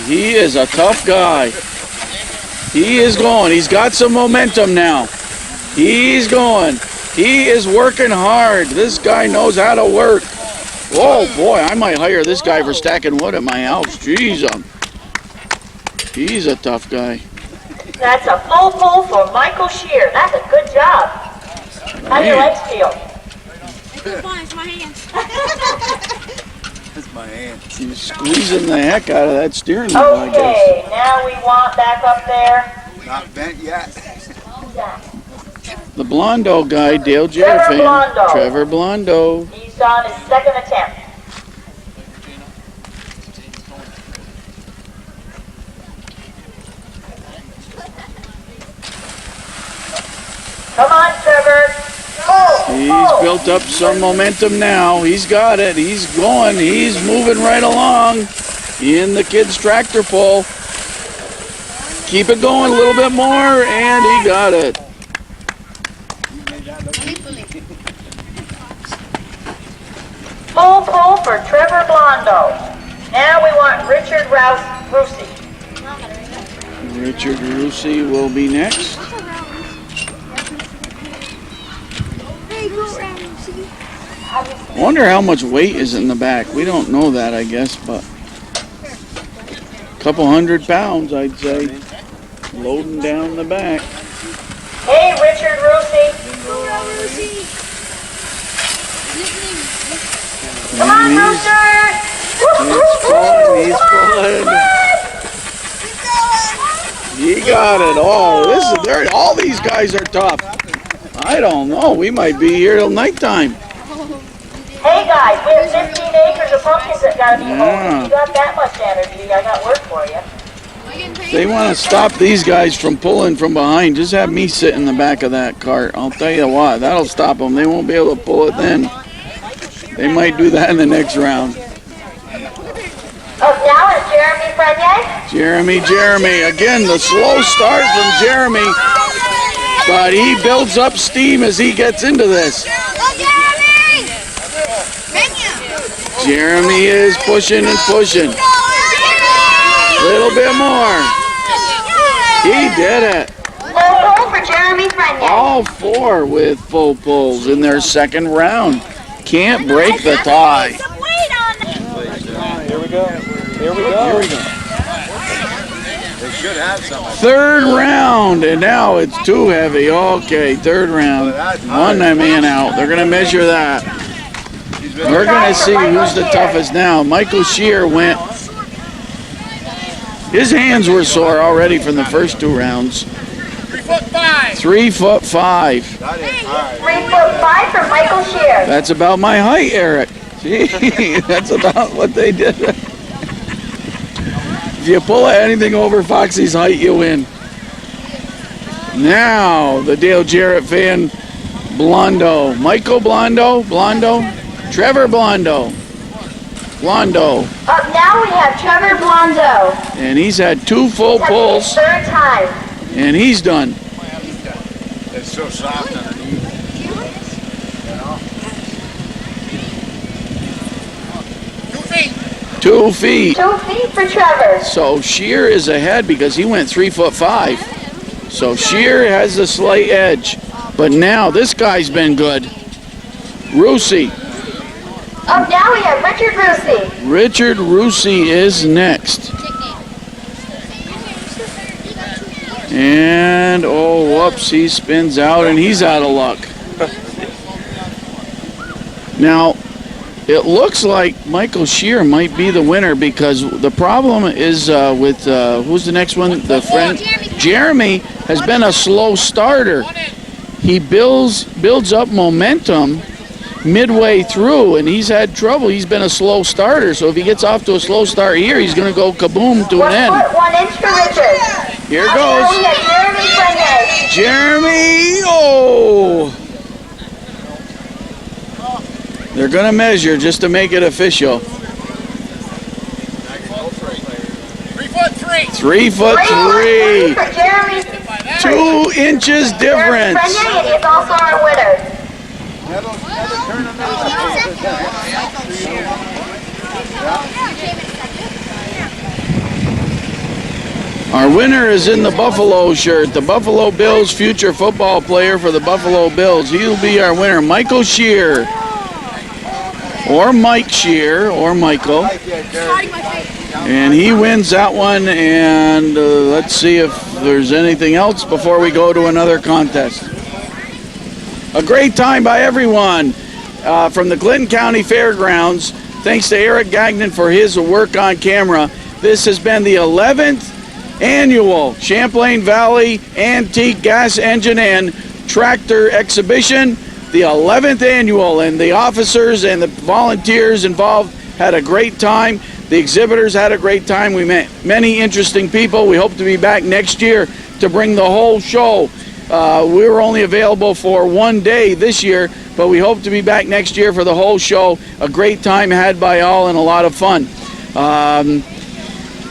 S1: He is a tough guy. He is going. He's got some momentum now. He's going. He is working hard. This guy knows how to work. Oh boy, I might hire this guy for stacking wood at my house. Jeez, he's a tough guy.
S15: That's a full pull for Michael Shear. That's a good job. How do your legs feel?
S13: It's my hands.
S17: That's my hand.
S1: He's squeezing the heck out of that steering wheel, I guess.
S15: Okay, now we want back up there.
S17: Not bent yet.
S1: The Blondo guy, Dale Jarrett fan. Trevor Blondo.
S15: He's on his second attempt. Come on, Trevor.
S1: He's built up some momentum now. He's got it. He's going. He's moving right along in the kid's tractor pull. Keep it going a little bit more, and he got it.
S15: Full pull for Trevor Blondo. Now we want Richard Rusi.
S1: Richard Rusi will be next. I wonder how much weight is in the back. We don't know that, I guess, but a couple 100 pounds, I'd say, loading down the back.
S15: Hey, Richard Rusi. Come on, Rooster.
S1: He's pulling. He got it. Oh, all these guys are tough. I don't know. We might be here till nighttime.
S15: Hey guys, we have 15 acres of pumpkins that gotta be mowed. You got that much energy, I got work for you.
S1: They want to stop these guys from pulling from behind. Just have me sit in the back of that cart. I'll tell you what, that'll stop them. They won't be able to pull it then. They might do that in the next round.
S3: Up now is Jeremy Frenier.
S1: Jeremy. Again, the slow start from Jeremy. But he builds up steam as he gets into this. Jeremy is pushing and pushing. A little bit more. He did it.
S3: Full pull for Jeremy Frenier.
S1: All four with full pulls in their second round. Can't break the tie.
S17: Here we go. They should have some.
S1: Third round, and now it's too heavy. Okay, third round. One man out. They're going to measure that. We're going to see who's the toughest now. Michael Shear went. His hands were sore already from the first two rounds.
S3: 3'5".
S1: 3'5".
S3: 3'5" for Michael Shear.
S1: That's about my height, Eric. Gee, that's about what they did. If you pull anything over Foxy's height, you win. Now, the Dale Jarrett fan, Blondo. Michael Blondo, Trevor Blondo.
S3: Up now we have Trevor Blondo.
S1: And he's had two full pulls.
S3: Third time.
S1: And he's done.
S17: It's so soft underneath.
S1: 2 feet.
S3: 2 feet for Trevor.
S1: So Shear is ahead because he went 3'5". So Shear has a slight edge. But now this guy's been good. Rusi.
S3: Up now we have Richard Rusi.
S1: Richard Rusi is next. And, oh, whoops, he spins out and he's out of luck. Now, It looks like Michael Shear might be the winner because the problem is with, who's the next one? The friend? Jeremy has been a slow starter. He builds up momentum midway through, and he's had trouble. He's been a slow starter, so if he gets off to a slow start here, he's going to go kaboom to an end.
S3: 1 inch to Richard.
S1: Here goes. Jeremy, oh! They're going to measure just to make it official.
S5: 3'3".
S1: 3'3".
S3: For Jeremy.
S1: 2 inches difference.
S3: And he's also our winner.
S1: Our winner is in the Buffalo shirt. The Buffalo Bills future football player for the Buffalo Bills. He'll be our winner. Michael Shear. Or Mike Shear. Or Michael. And he wins that one. And let's see if there's anything else before we go to another contest. A great time by everyone from the Clinton County Fairgrounds. Thanks to Eric Gagnon for his work on camera. This has been the 11th annual Champlain Valley Antique Gas Engine and Tractor Exhibition. The 11th annual, and the officers and the volunteers involved had a great time. The exhibitors had a great time. We met many interesting people. We hope to be back next year to bring the whole show. We were only available for 1 day this year, but we hope to be back next year for the whole show. A great time had by all and a lot of fun.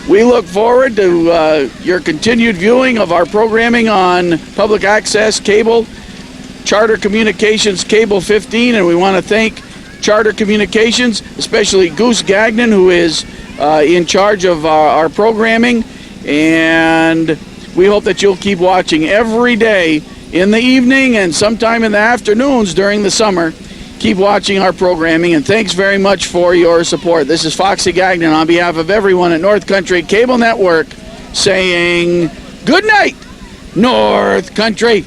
S1: We look forward to your continued viewing of our programming on public access cable, Charter Communications Cable 15, and we want to thank Charter Communications, especially Goose Gagnon, who is in charge of our programming, and we hope that you'll keep watching every day in the evening and sometime in the afternoons during the summer. Keep watching our programming, and thanks very much for your support. This is Foxy Gagnon on behalf of everyone at North Country Cable Network saying good night, North Country.